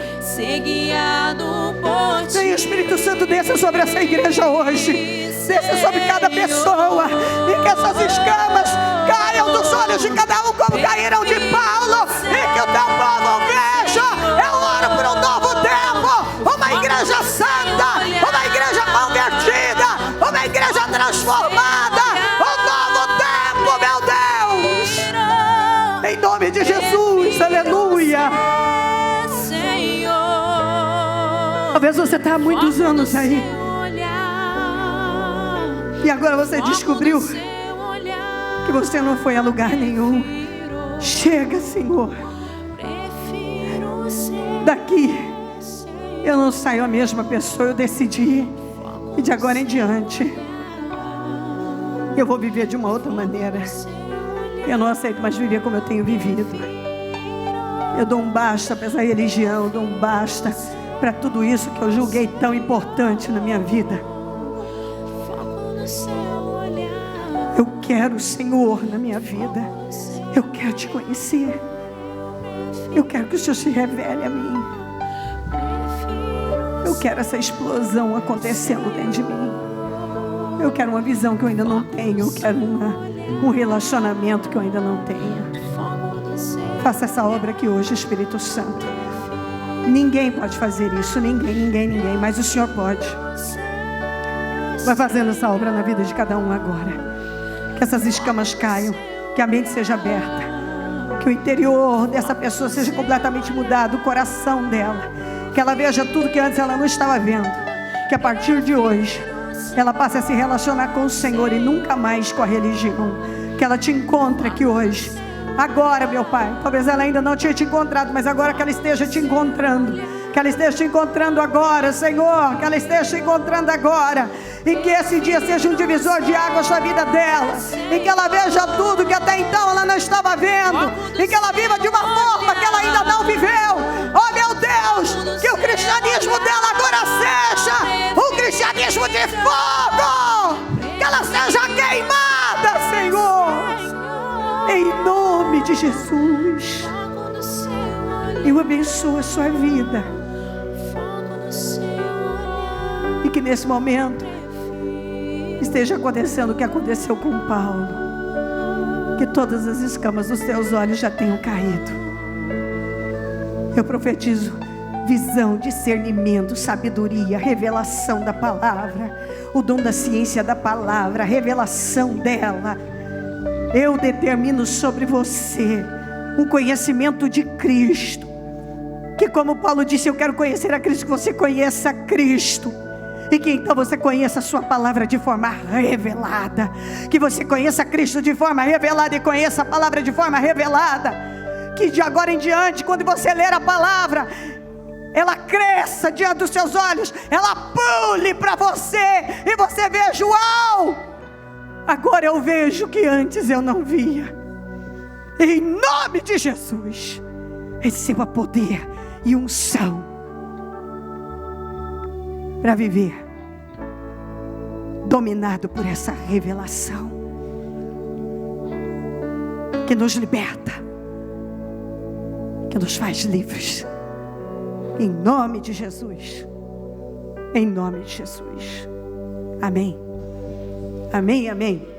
Vem, Espírito Santo, desça sobre essa igreja hoje. Desça sobre cada pessoa. E que essas escamas caiam dos olhos de cada um como caíram de Paulo. E que o teu povo veja. Eu oro por um novo tempo. Uma igreja santa. Uma igreja convertida. Uma igreja transformada. Um novo tempo, meu Deus. Em nome de Jesus. Aleluia. Talvez você está há muitos anos aí e agora você descobriu que você não foi a lugar nenhum. Chega, Senhor. Daqui eu não saio a mesma pessoa. Eu decidi, e de agora em diante eu vou viver de uma outra maneira. Eu não aceito mais viver como eu tenho vivido. Eu dou um basta para essa religião. Eu dou um basta para tudo isso que eu julguei tão importante na minha vida. Eu quero o Senhor na minha vida. Eu quero te conhecer. Eu quero que o Senhor se revele a mim. Eu quero essa explosão acontecendo dentro de mim. Eu quero uma visão que eu ainda não tenho. Eu quero um relacionamento que eu ainda não tenho. Faça essa obra aqui hoje, Espírito Santo. Ninguém pode fazer isso, ninguém, mas o Senhor pode. Vai fazendo essa obra na vida de cada um agora. Que essas escamas caiam, que a mente seja aberta, que o interior dessa pessoa seja completamente mudado, o coração dela, que ela veja tudo que antes ela não estava vendo, que a partir de hoje ela passe a se relacionar com o Senhor e nunca mais com a religião. Que ela te encontre aqui hoje. Agora, meu Pai, talvez ela ainda não tinha te encontrado, mas agora que ela esteja te encontrando. Que ela esteja te encontrando agora, Senhor. Que ela esteja te encontrando agora. E que esse dia seja um divisor de águas na vida dela. E que ela veja tudo que até então ela não estava vendo. E que ela viva de uma forma que ela ainda não viveu. Oh, meu Deus, que o cristianismo dela agora seja um cristianismo de fogo. Que ela seja queimada, Senhor. Em nome de Jesus, eu abençoo a sua vida. E que nesse momento esteja acontecendo o que aconteceu com Paulo. Que todas as escamas dos teus olhos já tenham caído. Eu profetizo visão, discernimento, sabedoria, revelação da palavra, o dom da ciência da palavra, a revelação dela. Eu determino sobre você um conhecimento de Cristo. Que como Paulo disse, eu quero conhecer a Cristo, que você conheça a Cristo. E que então você conheça a sua palavra de forma revelada. Que você conheça Cristo de forma revelada e conheça a palavra de forma revelada. Que de agora em diante, quando você ler a palavra, ela cresça diante dos seus olhos, ela pule para você, e você você veja, uau! Agora eu vejo que antes eu não via. Em nome de Jesus, receba poder e unção para viver dominado por essa revelação que nos liberta, que nos faz livres. Em nome de Jesus. Em nome de Jesus. Amém. Amém, amém.